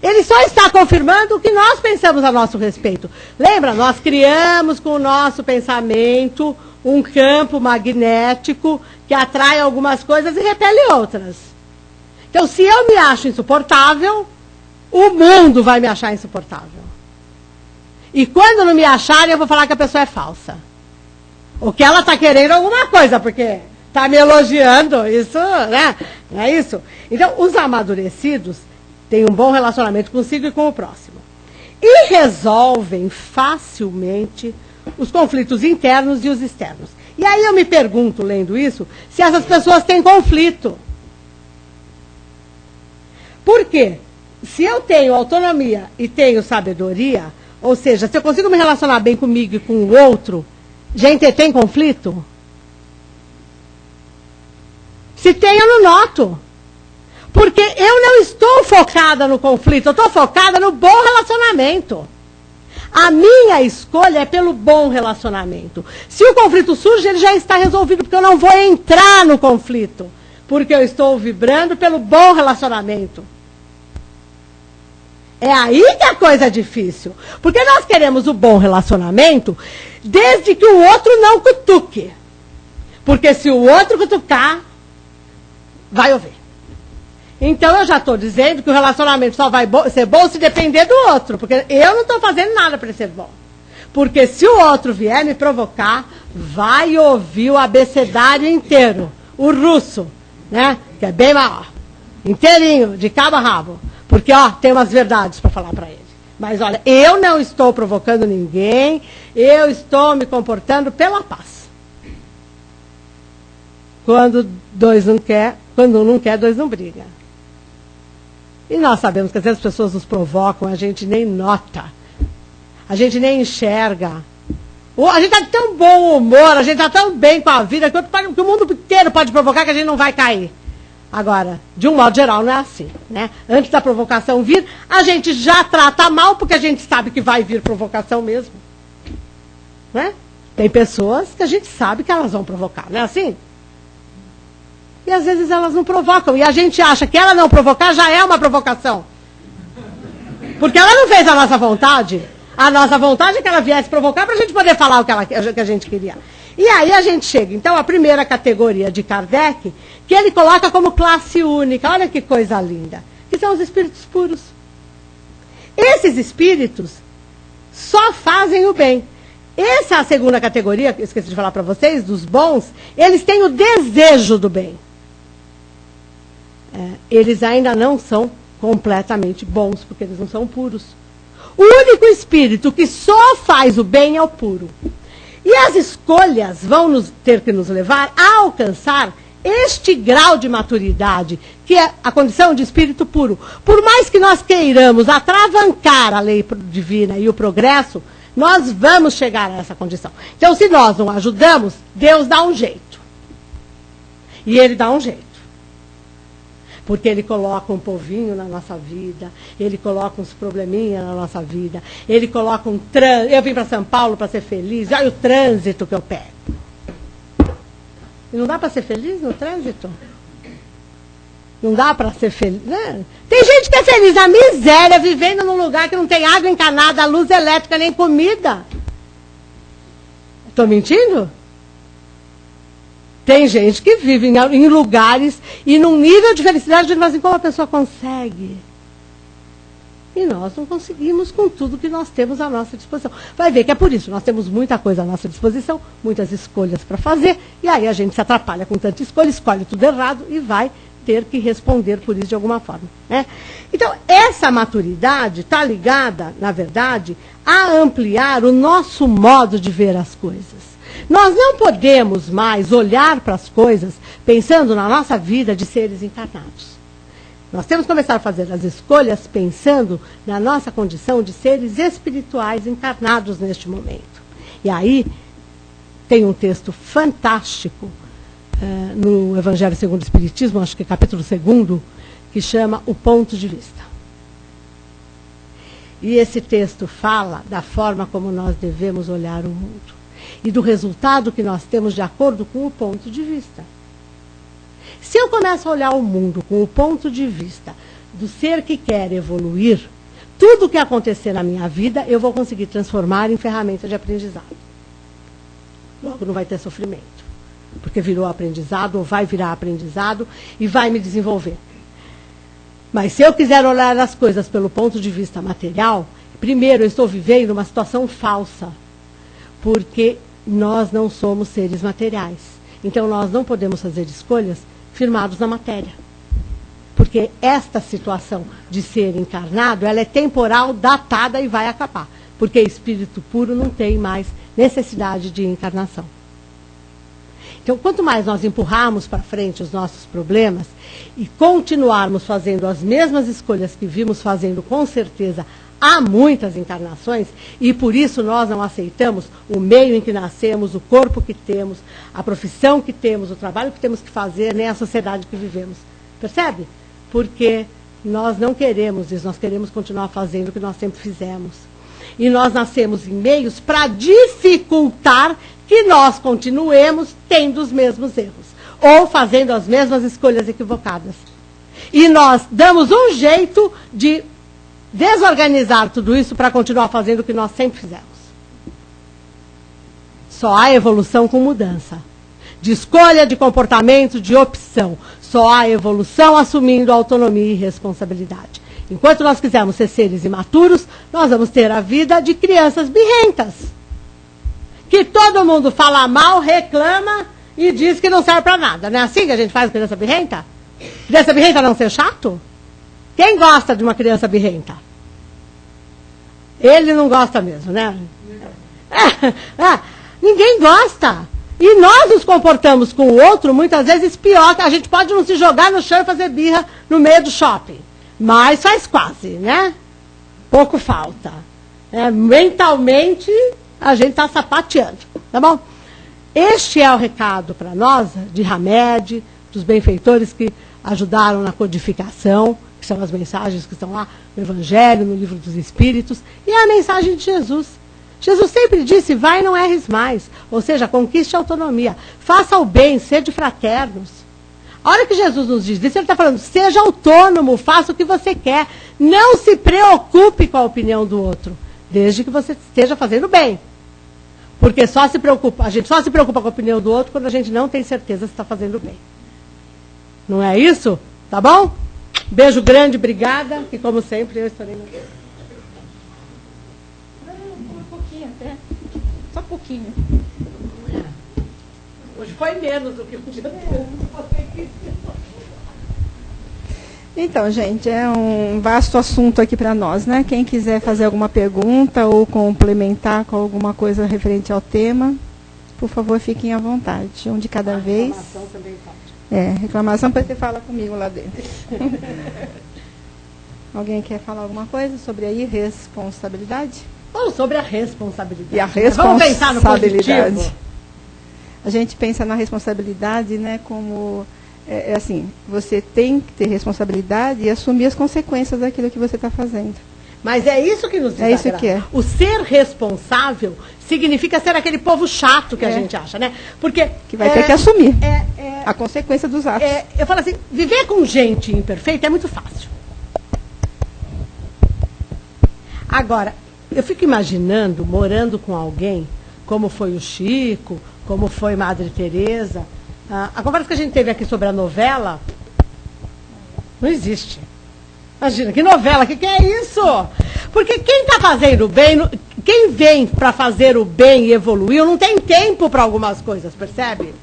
Ele só está confirmando o que nós pensamos a nosso respeito. Lembra, nós criamos com o nosso pensamento um campo magnético que atrai algumas coisas e repele outras. Então, se eu me acho insuportável, o mundo vai me achar insuportável. E quando não me acharem, eu vou falar que a pessoa é falsa. Ou que ela está querendo alguma coisa, porque está me elogiando, isso, né? Não é isso? Então, os amadurecidos têm um bom relacionamento consigo e com o próximo. E resolvem facilmente os conflitos internos e os externos. E aí eu me pergunto, lendo isso, se essas pessoas têm conflito. Por quê? Se eu tenho autonomia e tenho sabedoria, ou seja, se eu consigo me relacionar bem comigo e com o outro, gente, tem conflito? Se tem, eu não noto. Porque eu não estou focada no conflito, eu estou focada no bom relacionamento. A minha escolha é pelo bom relacionamento. Se o conflito surge, ele já está resolvido, porque eu não vou entrar no conflito. Porque eu estou vibrando pelo bom relacionamento. É aí que a coisa é difícil. Porque nós queremos o bom relacionamento desde que o outro não cutuque. Porque se o outro cutucar, vai ouvir. Então eu já estou dizendo que o relacionamento só vai ser bom se depender do outro. Porque eu não estou fazendo nada para ele ser bom. Porque se o outro vier me provocar, vai ouvir o abecedário inteiro. O russo, né? Que é bem maior. Inteirinho, de cabo a rabo. Porque, tem umas verdades para falar para ele. Mas, olha, eu não estou provocando ninguém, eu estou me comportando pela paz. Quando um não quer, dois não brigam. E nós sabemos que às vezes as pessoas nos provocam, a gente nem nota, a gente nem enxerga. A gente está de tão bom humor, a gente está tão bem com a vida, que o mundo inteiro pode provocar que a gente não vai cair. Agora, de um modo geral, não é assim, né? Antes da provocação vir, a gente já trata mal, porque a gente sabe que vai vir provocação mesmo. Né? Tem pessoas que a gente sabe que elas vão provocar, não é assim? E às vezes elas não provocam, e a gente acha que ela não provocar já é uma provocação. Porque ela não fez a nossa vontade. A nossa vontade é que ela viesse provocar para a gente poder falar o que a gente queria. E aí a gente chega, então, à primeira categoria de Kardec, que ele coloca como classe única. Olha que coisa linda. Que são os espíritos puros. Esses espíritos só fazem o bem. Essa é a segunda categoria, que eu esqueci de falar para vocês, dos bons, eles têm o desejo do bem. Eles ainda não são completamente bons, porque eles não são puros. O único espírito que só faz o bem é o puro. E as escolhas vão ter que nos levar a alcançar este grau de maturidade, que é a condição de espírito puro. Por mais que nós queiramos atravancar a lei divina e o progresso, nós vamos chegar a essa condição. Então, se nós não ajudamos, Deus dá um jeito. E Ele dá um jeito. Porque Ele coloca um povinho na nossa vida, Ele coloca uns probleminhas na nossa vida, Ele coloca um trânsito. Eu vim para São Paulo para ser feliz, olha o trânsito que eu pego. E não dá para ser feliz no trânsito? Não dá para ser feliz. Né? Tem gente que é feliz na miséria, vivendo num lugar que não tem água encanada, luz elétrica, nem comida. Estou mentindo? Tem gente que vive em lugares e num nível de felicidade, a gente fala assim, como a pessoa consegue? E nós não conseguimos com tudo que nós temos à nossa disposição. Vai ver que é por isso, nós temos muita coisa à nossa disposição, muitas escolhas para fazer, e aí a gente se atrapalha com tanta escolha, escolhe tudo errado e vai ter que responder por isso de alguma forma. Né? Então, essa maturidade está ligada, na verdade, a ampliar o nosso modo de ver as coisas. Nós não podemos mais olhar para as coisas pensando na nossa vida de seres encarnados. Nós temos que começar a fazer as escolhas pensando na nossa condição de seres espirituais encarnados neste momento. E aí tem um texto fantástico no Evangelho segundo o Espiritismo, acho que é capítulo 2, que chama O Ponto de Vista. E esse texto fala da forma como nós devemos olhar o mundo e do resultado que nós temos de acordo com o ponto de vista. Se eu começo a olhar o mundo com o ponto de vista do ser que quer evoluir, tudo o que acontecer na minha vida eu vou conseguir transformar em ferramenta de aprendizado. Logo não vai ter sofrimento, porque virou aprendizado ou vai virar aprendizado e vai me desenvolver. Mas se eu quiser olhar as coisas pelo ponto de vista material, primeiro eu estou vivendo uma situação falsa, porque nós não somos seres materiais. Então nós não podemos fazer escolhas firmados na matéria. Porque esta situação de ser encarnado, ela é temporal, datada e vai acabar. Porque espírito puro não tem mais necessidade de encarnação. Então, quanto mais nós empurrarmos para frente os nossos problemas e continuarmos fazendo as mesmas escolhas que vimos fazendo com certeza há muitas encarnações, e por isso nós não aceitamos o meio em que nascemos, o corpo que temos, a profissão que temos, o trabalho que temos que fazer, nem a sociedade que vivemos. Percebe? Porque nós não queremos isso, nós queremos continuar fazendo o que nós sempre fizemos. E nós nascemos em meios para dificultar que nós continuemos tendo os mesmos erros, ou fazendo as mesmas escolhas equivocadas. E nós damos um jeito de desorganizar tudo isso para continuar fazendo o que nós sempre fizemos. Só há evolução com mudança. De escolha, de comportamento, de opção. Só há evolução assumindo autonomia e responsabilidade. Enquanto nós quisermos ser seres imaturos, nós vamos ter a vida de crianças birrentas. Que todo mundo fala mal, reclama e diz que não serve para nada. Não é assim que a gente faz criança birrenta? Criança birrenta não ser chato? Quem gosta de uma criança birrenta? Ele não gosta mesmo, né? Ninguém gosta. E nós nos comportamos com o outro, muitas vezes, pior. A gente pode não se jogar no chão e fazer birra no meio do shopping. Mas faz quase, né? Pouco falta. Mentalmente, a gente está sapateando. Tá bom? Este é o recado para nós, de Hamed, dos benfeitores que ajudaram na codificação, que são as mensagens que estão lá no Evangelho, no Livro dos Espíritos, e a mensagem de Jesus. Jesus sempre disse, vai e não erres mais. Ou seja, conquiste a autonomia. Faça o bem, sede fraternos. A hora que Jesus nos diz isso, ele está falando, seja autônomo, faça o que você quer. Não se preocupe com a opinião do outro, desde que você esteja fazendo bem. Porque a gente só se preocupa com a opinião do outro quando a gente não tem certeza se está fazendo bem. Não é isso? Tá bom? Beijo grande, obrigada. E como sempre, eu estarei no... Um pouquinho até. Só um pouquinho. Hoje foi menos do que um dia todo. Então, gente, é um vasto assunto aqui para nós, né? Quem quiser fazer alguma pergunta ou complementar com alguma coisa referente ao tema, por favor, fiquem à vontade. Um de cada vez. Reclamação também pode. Reclamação para você falar comigo lá dentro. Alguém quer falar alguma coisa sobre a irresponsabilidade? Ou sobre a responsabilidade. E a responsabilidade. Vamos pensar no positivo. A gente pensa na responsabilidade, né, como... assim, você tem que ter responsabilidade e assumir as consequências daquilo que você está fazendo. Mas é isso que nos desagrada. É isso que é. O ser responsável significa ser aquele povo chato que a gente acha, né? Porque... Que vai ter que assumir a consequência dos atos. Eu falo assim, viver com gente imperfeita é muito fácil. Agora, eu fico imaginando, morando com alguém, como foi o Chico, como foi Madre Teresa. A conversa que a gente teve aqui sobre a novela não existe. Imagina, que novela, que é isso? Porque quem está fazendo o bem, quem vem para fazer o bem e evoluir, não tem tempo para algumas coisas, percebe?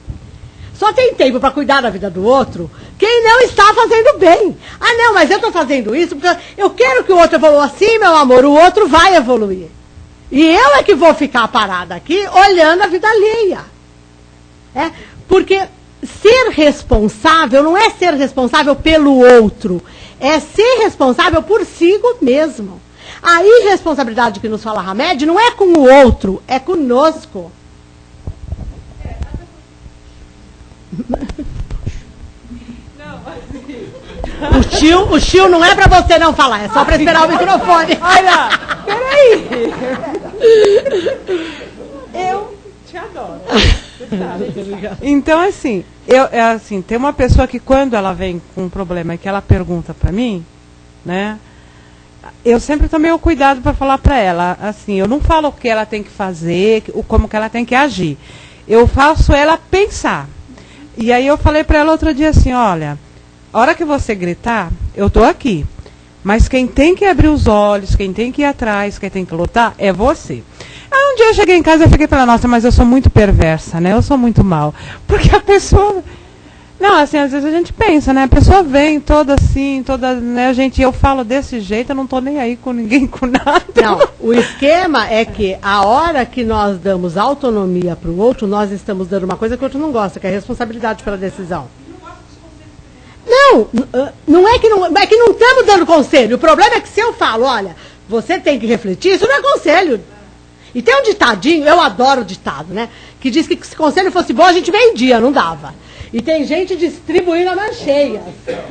Só tem tempo para cuidar da vida do outro quem não está fazendo bem. Ah, não, mas eu estou fazendo isso porque eu quero que o outro evolua assim, meu amor, o outro vai evoluir. E eu é que vou ficar parada aqui olhando a vida alheia. Porque ser responsável não é ser responsável pelo outro, é ser responsável por si mesmo. A irresponsabilidade que nos fala Hamed não é com o outro, é conosco. O Chiu não é pra você não falar, é só pra esperar o microfone. Olha, peraí. Eu te adoro. Então, assim, tem uma pessoa que quando ela vem com um problema e que ela pergunta pra mim, né? Eu sempre tomei o cuidado para falar para ela, assim, eu não falo o que ela tem que fazer, como que ela tem que agir. Eu faço ela pensar. E aí eu falei para ela outro dia assim, olha, a hora que você gritar, eu tô aqui. Mas quem tem que abrir os olhos, quem tem que ir atrás, quem tem que lutar, é você. Aí um dia eu cheguei em casa e fiquei falando, nossa, mas eu sou muito perversa, né? Eu sou muito mal. Porque a pessoa... Não, assim, às vezes a gente pensa, né? A pessoa vem toda assim, né, gente, eu falo desse jeito, eu não tô nem aí com ninguém, com nada. Não, o esquema é que a hora que nós damos autonomia para o outro, nós estamos dando uma coisa que o outro não gosta, que é a responsabilidade pela decisão. Não, não é que não estamos dando conselho. O problema é que se eu falo, olha, você tem que refletir, isso não é conselho. E tem um ditadinho, eu adoro ditado, né? Que diz que se conselho fosse bom, a gente vendia, não dava. E tem gente distribuindo a mãos cheias,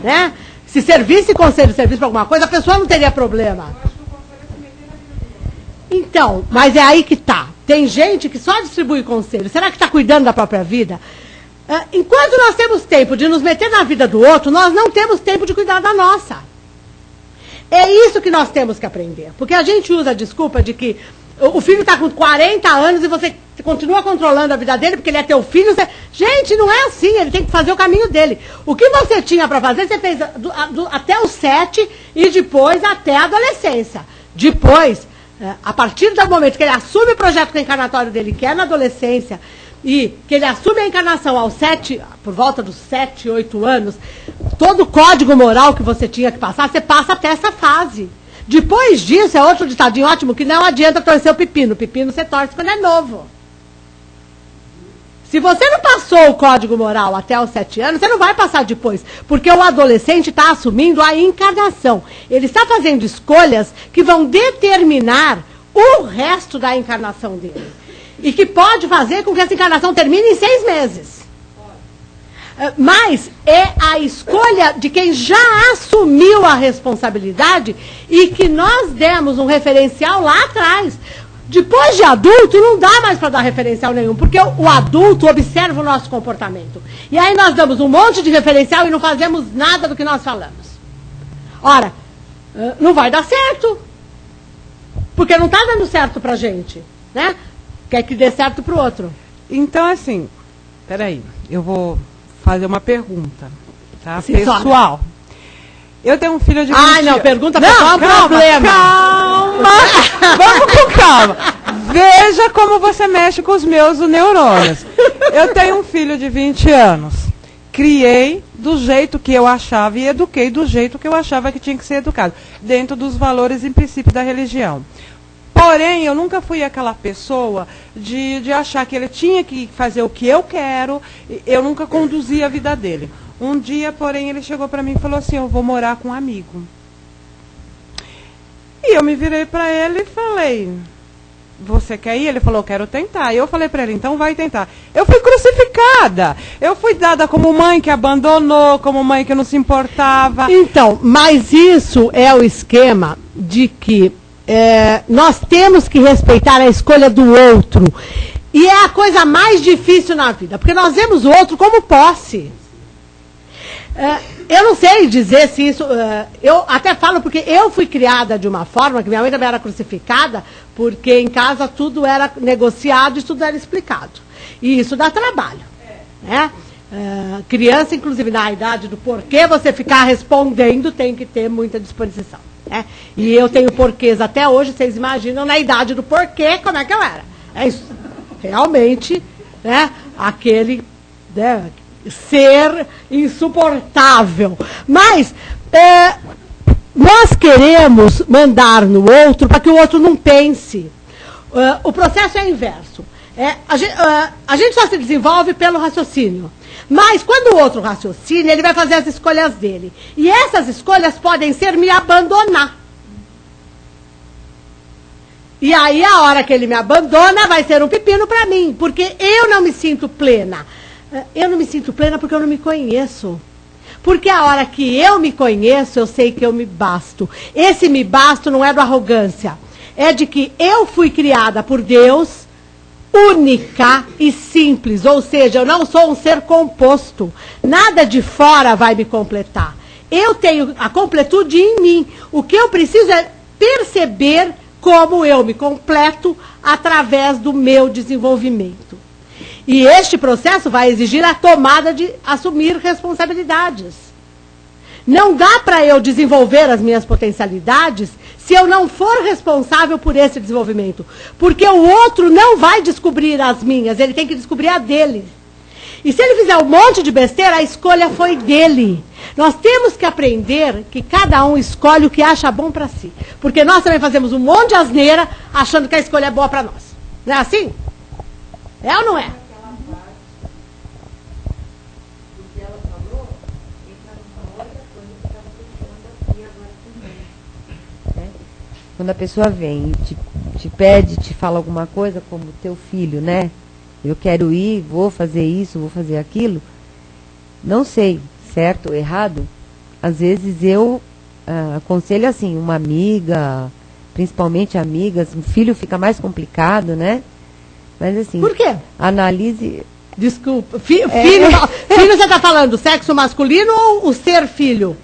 né? Se servisse conselho, servisse para alguma coisa, a pessoa não teria problema. Então, mas é aí que tá. Tem gente que só distribui conselho. Será que está cuidando da própria vida? Enquanto nós temos tempo de nos meter na vida do outro, nós não temos tempo de cuidar da nossa. É isso que nós temos que aprender. Porque a gente usa a desculpa de que o filho está com 40 anos e você continua controlando a vida dele porque ele é teu filho. Gente, não é assim, ele tem que fazer o caminho dele. O que você tinha para fazer, você fez até os 7 e depois até a adolescência. Depois, a partir do momento que ele assume o projeto reencarnatório dele, que é na adolescência, e que ele assume a encarnação aos 7, por volta dos 7, 8 anos, todo o código moral que você tinha que passar, você passa até essa fase. Depois disso, é outro ditadinho ótimo, que não adianta torcer o pepino. O pepino você torce quando é novo. Se você não passou o código moral até os 7 anos, você não vai passar depois. Porque o adolescente está assumindo a encarnação. Ele está fazendo escolhas que vão determinar o resto da encarnação dele. E que pode fazer com que essa encarnação termine em 6 meses. Mas é a escolha de quem já assumiu a responsabilidade e que nós demos um referencial lá atrás. Depois de adulto, não dá mais para dar referencial nenhum, porque o adulto observa o nosso comportamento. E aí nós damos um monte de referencial e não fazemos nada do que nós falamos. Ora, não vai dar certo, porque não está dando certo para a gente, né? Quer que dê certo para o outro. Então, assim, peraí, eu vou fazer uma pergunta, tá? Sim, pessoal. Eu tenho um filho de 20 anos. Ah, não, pergunta pessoal é um problema. Calma, vamos com calma. Veja como você mexe com os meus neurônios. Eu tenho um filho de 20 anos. Criei do jeito que eu achava e eduquei do jeito que eu achava que tinha que ser educado, dentro dos valores e princípios da religião. Porém, eu nunca fui aquela pessoa de achar que ele tinha que fazer o que eu quero. Eu nunca conduzi a vida dele. Um dia, porém, ele chegou para mim e falou assim, eu vou morar com um amigo. E eu me virei para ele e falei, você quer ir? Ele falou, eu quero tentar. E eu falei para ele, então vai tentar. Eu fui crucificada. Eu fui dada como mãe que abandonou, como mãe que não se importava. Então, mas isso é o esquema de que nós temos que respeitar a escolha do outro. E é a coisa mais difícil na vida, porque nós vemos o outro como posse. Eu não sei dizer se isso... eu até falo porque eu fui criada de uma forma que minha mãe também era crucificada, porque em casa tudo era negociado e tudo era explicado. E isso dá trabalho. Né? Criança, inclusive, na idade do porquê você ficar respondendo, tem que ter muita disposição. Né? E eu tenho porquês até hoje, vocês imaginam, na idade do porquê, como é que eu era. É isso. Realmente, né, aquele... Né, ser insuportável. Mas nós queremos mandar no outro para que o outro não pense. O processo é inverso. A gente só se desenvolve pelo raciocínio. Mas quando o outro raciocina, ele vai fazer as escolhas dele. E essas escolhas podem ser me abandonar. E aí a hora que ele me abandona vai ser um pepino para mim, porque eu não me sinto plena. Eu não me sinto plena porque eu não me conheço. Porque a hora que eu me conheço, eu sei que eu me basto. Esse me basto não é da arrogância. É de que eu fui criada por Deus, única e simples. Ou seja, eu não sou um ser composto. Nada de fora vai me completar. Eu tenho a completude em mim. O que eu preciso é perceber como eu me completo através do meu desenvolvimento. E este processo vai exigir a tomada de assumir responsabilidades. Não dá para eu desenvolver as minhas potencialidades se eu não for responsável por esse desenvolvimento. Porque o outro não vai descobrir as minhas, ele tem que descobrir a dele. E se ele fizer um monte de besteira, a escolha foi dele. Nós temos que aprender que cada um escolhe o que acha bom para si. Porque nós também fazemos um monte de asneira achando que a escolha é boa para nós. Não é assim? É ou não é? Quando a pessoa vem e te pede, te fala alguma coisa, como teu filho, né? Eu quero ir, vou fazer isso, vou fazer aquilo. Não sei, certo ou errado. Às vezes eu aconselho assim, uma amiga, principalmente amigas, um filho fica mais complicado, né? Mas assim... Por quê? Analise... Desculpa. Filho você está falando sexo masculino ou o ser filho?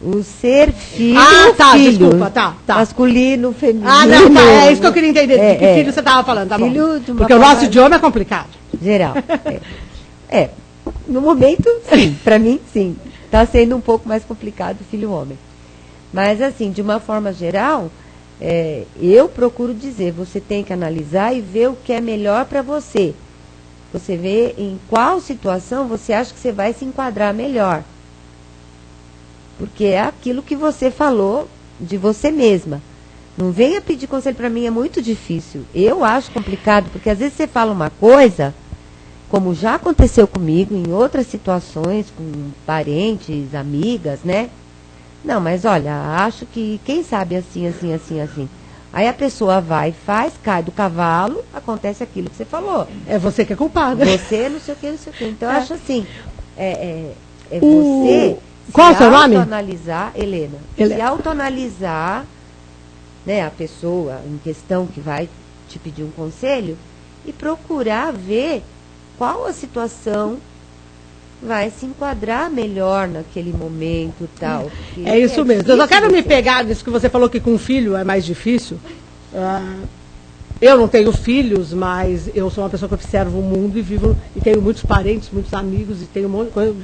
O ser filho, tá, filho. Desculpa, tá. Masculino, feminino. Não, tá, é isso que eu queria entender. De que filho você estava falando, tá filho bom. De uma porque o nosso idioma é complicado. Geral. No momento, sim. Para mim, sim. Está sendo um pouco mais complicado filho homem. Mas, assim, de uma forma geral, eu procuro dizer, você tem que analisar e ver o que é melhor para você. Você vê em qual situação você acha que você vai se enquadrar melhor. Porque é aquilo que você falou de você mesma. Não venha pedir conselho para mim, é muito difícil. Eu acho complicado, porque às vezes você fala uma coisa, como já aconteceu comigo em outras situações, com parentes, amigas, né? Não, mas olha, acho que, quem sabe assim. Aí a pessoa vai, faz, cai do cavalo, acontece aquilo que você falou. É você que é culpada. Você, não sei o que. Então, eu acho assim, você... Qual é o seu nome? Autoanalisar, Helena. Se autoanalisar, né, a pessoa em questão que vai te pedir um conselho e procurar ver qual a situação vai se enquadrar melhor naquele momento e tal. É isso mesmo. Eu só quero me pegar nisso que você falou que com filho é mais difícil. Eu não tenho filhos, mas eu sou uma pessoa que observo o mundo e vivo, e tenho muitos parentes, muitos amigos, e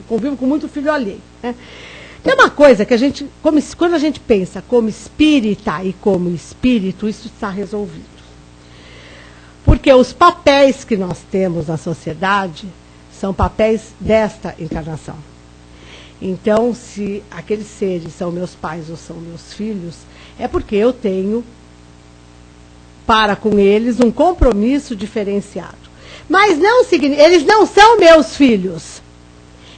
convivo com muito filho alheio. Né? Tem uma coisa que quando a gente pensa como espírita e como espírito, isso está resolvido. Porque os papéis que nós temos na sociedade são papéis desta encarnação. Então, se aqueles seres são meus pais ou são meus filhos, é porque eu tenho para com eles um compromisso diferenciado. Mas eles não são meus filhos.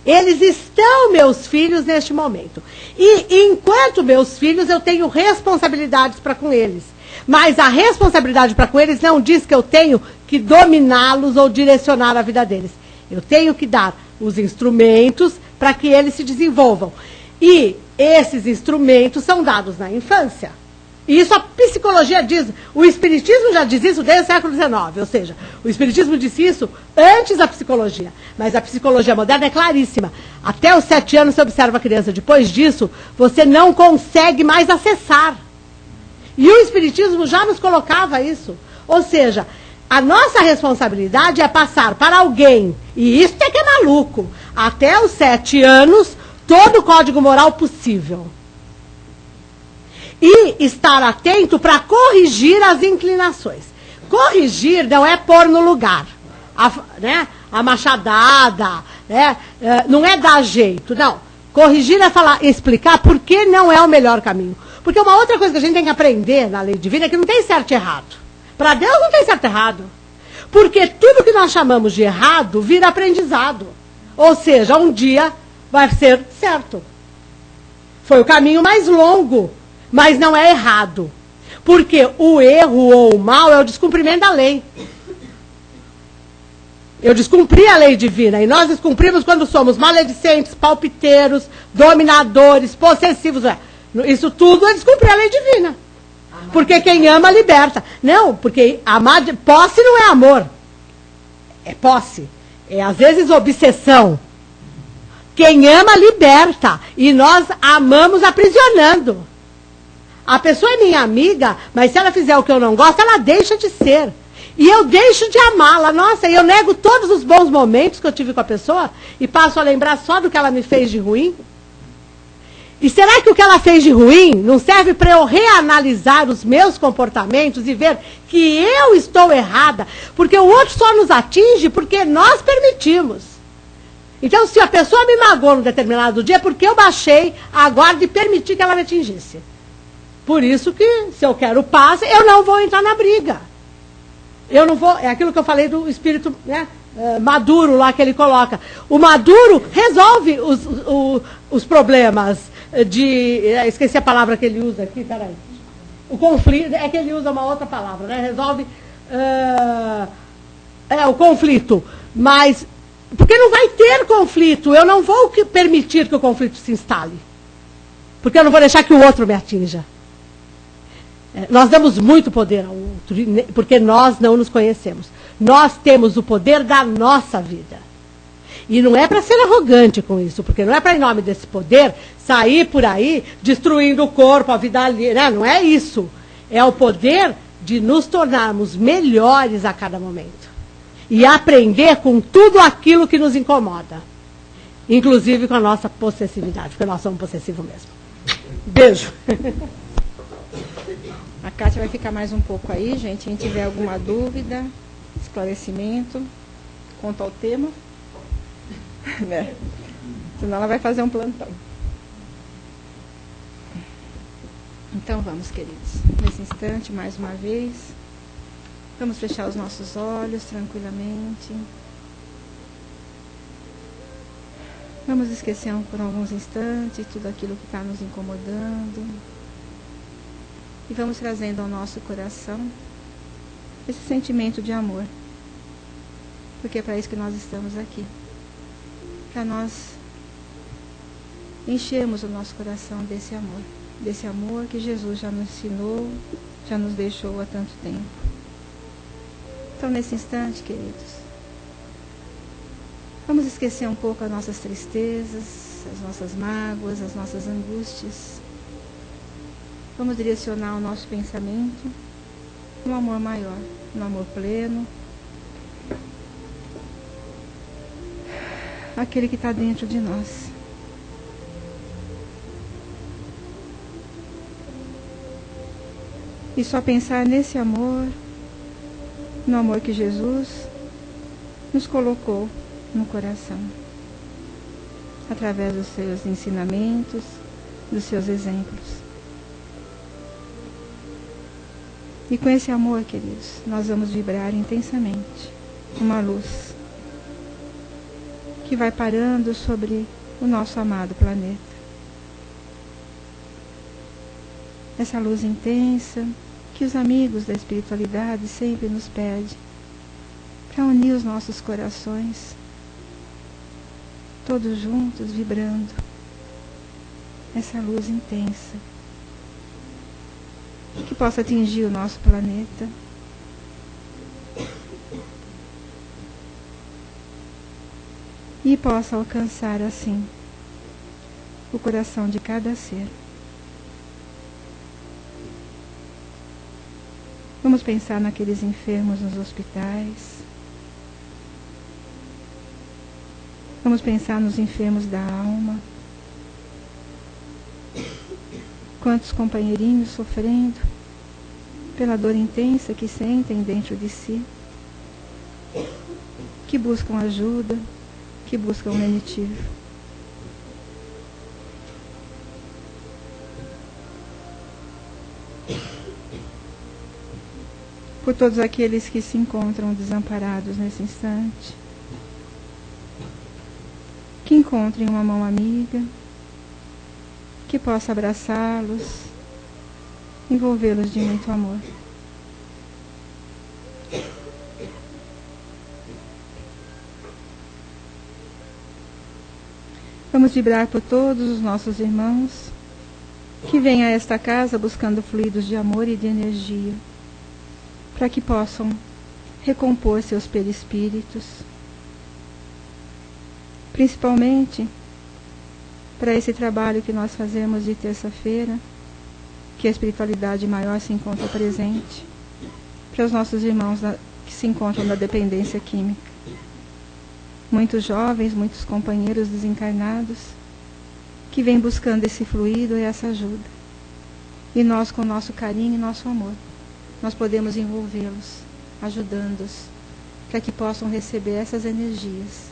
Eles estão meus filhos neste momento. E enquanto meus filhos, eu tenho responsabilidades para com eles. Mas a responsabilidade para com eles não diz que eu tenho que dominá-los ou direcionar a vida deles. Eu tenho que dar os instrumentos para que eles se desenvolvam. E esses instrumentos são dados na infância. E isso a psicologia diz, o espiritismo já diz isso desde o século XIX, ou seja, o espiritismo disse isso antes da psicologia, mas a psicologia moderna é claríssima. Até os 7 anos você observa a criança, depois disso você não consegue mais acessar. E o espiritismo já nos colocava isso, ou seja, a nossa responsabilidade é passar para alguém, e isso é que é maluco, até os 7 anos, todo o código moral possível. E estar atento para corrigir as inclinações. Corrigir não é pôr no lugar. A machadada, né? Não é dar jeito, não. Corrigir é explicar por que não é o melhor caminho. Porque uma outra coisa que a gente tem que aprender na lei divina é que não tem certo e errado. Para Deus não tem certo e errado. Porque tudo que nós chamamos de errado vira aprendizado. Ou seja, um dia vai ser certo. Foi o caminho mais longo. Mas não é errado. Porque o erro ou o mal é o descumprimento da lei. Eu descumpri a lei divina, e nós descumprimos quando somos maledicentes, palpiteiros, dominadores, possessivos. Isso tudo é descumprir a lei divina. Porque quem ama, liberta. Não, porque amar posse não é amor. É posse. É, às vezes, obsessão. Quem ama, liberta. E nós amamos aprisionando. A pessoa é minha amiga, mas se ela fizer o que eu não gosto, ela deixa de ser. E eu deixo de amá-la. Nossa, eu nego todos os bons momentos que eu tive com a pessoa e passo a lembrar só do que ela me fez de ruim. E será que o que ela fez de ruim não serve para eu reanalisar os meus comportamentos e ver que eu estou errada? Porque o outro só nos atinge porque nós permitimos. Então, se a pessoa me magoou num determinado dia, é porque eu baixei a guarda e permiti que ela me atingisse. Por isso que, se eu quero paz, eu não vou entrar na briga. Eu não vou... É aquilo que eu falei do espírito, né, maduro lá que ele coloca. O maduro resolve os problemas de... Esqueci a palavra que ele usa aqui, peraí. O conflito... É que ele usa uma outra palavra, né? Resolve... o conflito. Mas... Porque não vai ter conflito. Eu não vou permitir que o conflito se instale. Porque eu não vou deixar que o outro me atinja. Nós damos muito poder ao outro, porque nós não nos conhecemos. Nós temos o poder da nossa vida. E não é para ser arrogante com isso, porque não é para, em nome desse poder, sair por aí destruindo o corpo, a vida ali. Não é isso. É o poder de nos tornarmos melhores a cada momento. E aprender com tudo aquilo que nos incomoda. Inclusive com a nossa possessividade, porque nós somos possessivos mesmo. Beijo. A Kátia vai ficar mais um pouco aí, gente. Quem tiver alguma dúvida, esclarecimento, quanto ao tema. Senão ela vai fazer um plantão. Então vamos, queridos. Nesse instante, mais uma vez, vamos fechar os nossos olhos tranquilamente. Vamos esquecer por alguns instantes tudo aquilo que está nos incomodando. E vamos trazendo ao nosso coração esse sentimento de amor. Porque é para isso que nós estamos aqui. Para nós enchermos o nosso coração desse amor. Desse amor que Jesus já nos ensinou, já nos deixou há tanto tempo. Então, nesse instante, queridos, vamos esquecer um pouco as nossas tristezas, as nossas mágoas, as nossas angústias. Vamos direcionar o nosso pensamento no amor maior, no amor pleno, aquele que está dentro de nós. E só pensar nesse amor, no amor que Jesus nos colocou no coração, através dos seus ensinamentos, dos seus exemplos. E com esse amor, queridos, nós vamos vibrar intensamente uma luz que vai parando sobre o nosso amado planeta. Essa luz intensa que os amigos da espiritualidade sempre nos pedem para unir os nossos corações, todos juntos vibrando essa luz intensa que possa atingir o nosso planeta. E possa alcançar assim o coração de cada ser. Vamos pensar naqueles enfermos nos hospitais. Vamos pensar nos enfermos da alma. Quantos companheirinhos sofrendo pela dor intensa que sentem dentro de si, que buscam ajuda, que buscam lenitivo. Por todos aqueles que se encontram desamparados nesse instante, que encontrem uma mão amiga, que possa abraçá-los, envolvê-los de muito amor. Vamos vibrar por todos os nossos irmãos que vêm a esta casa buscando fluidos de amor e de energia, para que possam recompor seus perispíritos, principalmente para esse trabalho que nós fazemos de terça-feira, que a espiritualidade maior se encontra presente, para os nossos irmãos que se encontram na dependência química. Muitos jovens, muitos companheiros desencarnados, que vêm buscando esse fluido e essa ajuda. E nós, com nosso carinho e nosso amor, nós podemos envolvê-los, ajudando-os, para que possam receber essas energias,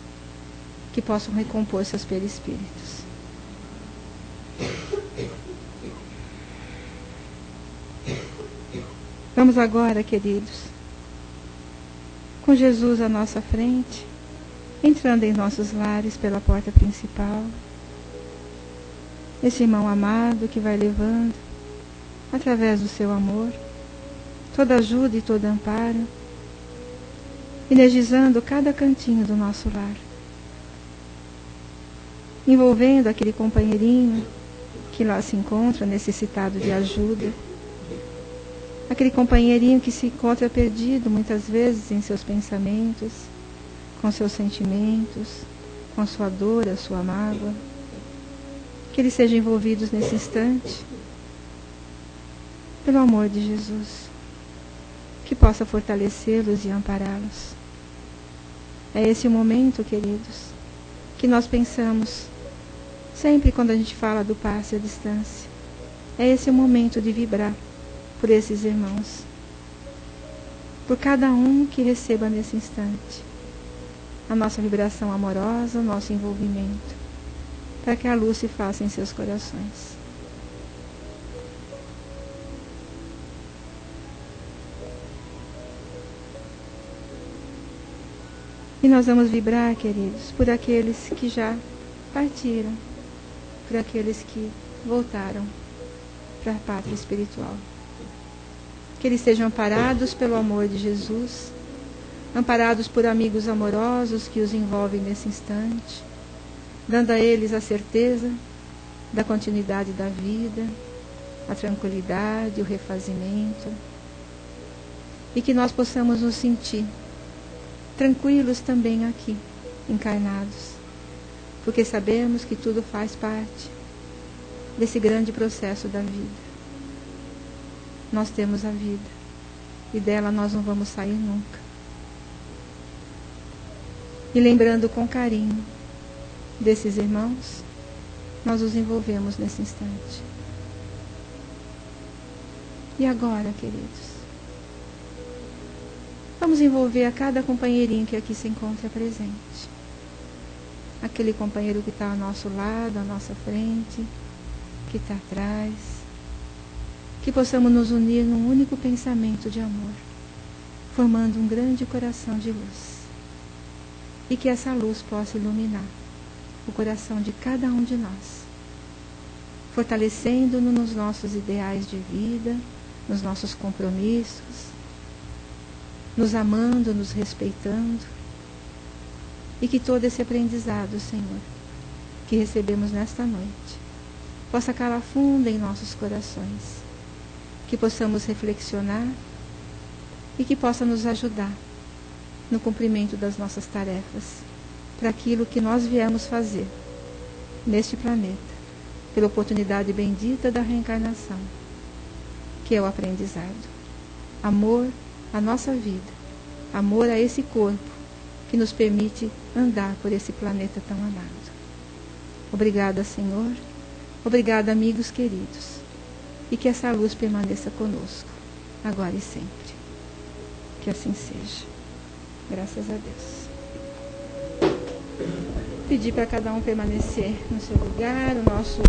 que possam recompor seus perispíritos. Vamos agora, queridos, com Jesus à nossa frente, entrando em nossos lares pela porta principal, esse irmão amado que vai levando, através do seu amor, toda ajuda e todo amparo, energizando cada cantinho do nosso lar, envolvendo aquele companheirinho que lá se encontra necessitado de ajuda, aquele companheirinho que se encontra perdido muitas vezes em seus pensamentos, com seus sentimentos, com a sua dor, a sua mágoa, que eles sejam envolvidos nesse instante pelo amor de Jesus, que possa fortalecê-los e ampará-los. É esse o momento, queridos, que nós pensamos sempre quando a gente fala do passe à distância. É esse o momento de vibrar por esses irmãos, por cada um que receba nesse instante a nossa vibração amorosa, o nosso envolvimento, para que a luz se faça em seus corações. E nós vamos vibrar, queridos, por aqueles que já partiram, por aqueles que voltaram para a pátria espiritual. Que eles sejam amparados pelo amor de Jesus, amparados por amigos amorosos que os envolvem nesse instante, dando a eles a certeza da continuidade da vida, a tranquilidade, o refazimento, e que nós possamos nos sentir tranquilos também aqui, encarnados, porque sabemos que tudo faz parte desse grande processo da vida. Nós temos a vida, e dela nós não vamos sair nunca. E lembrando com carinho desses irmãos, nós os envolvemos nesse instante. E agora, queridos, vamos envolver a cada companheirinho que aqui se encontra presente. Aquele companheiro que está ao nosso lado, à nossa frente, que está atrás. Que possamos nos unir num único pensamento de amor, formando um grande coração de luz. E que essa luz possa iluminar o coração de cada um de nós, fortalecendo-nos nos nossos ideais de vida, nos nossos compromissos, nos amando, nos respeitando, e que todo esse aprendizado, Senhor, que recebemos nesta noite, possa calar fundo em nossos corações, que possamos reflexionar e que possa nos ajudar no cumprimento das nossas tarefas, para aquilo que nós viemos fazer neste planeta, pela oportunidade bendita da reencarnação, que é o aprendizado. Amor à nossa vida, amor a esse corpo que nos permite andar por esse planeta tão amado. Obrigada, Senhor. Obrigada, amigos queridos. E que essa luz permaneça conosco, agora e sempre. Que assim seja. Graças a Deus. Pedir para cada um permanecer no seu lugar, o nosso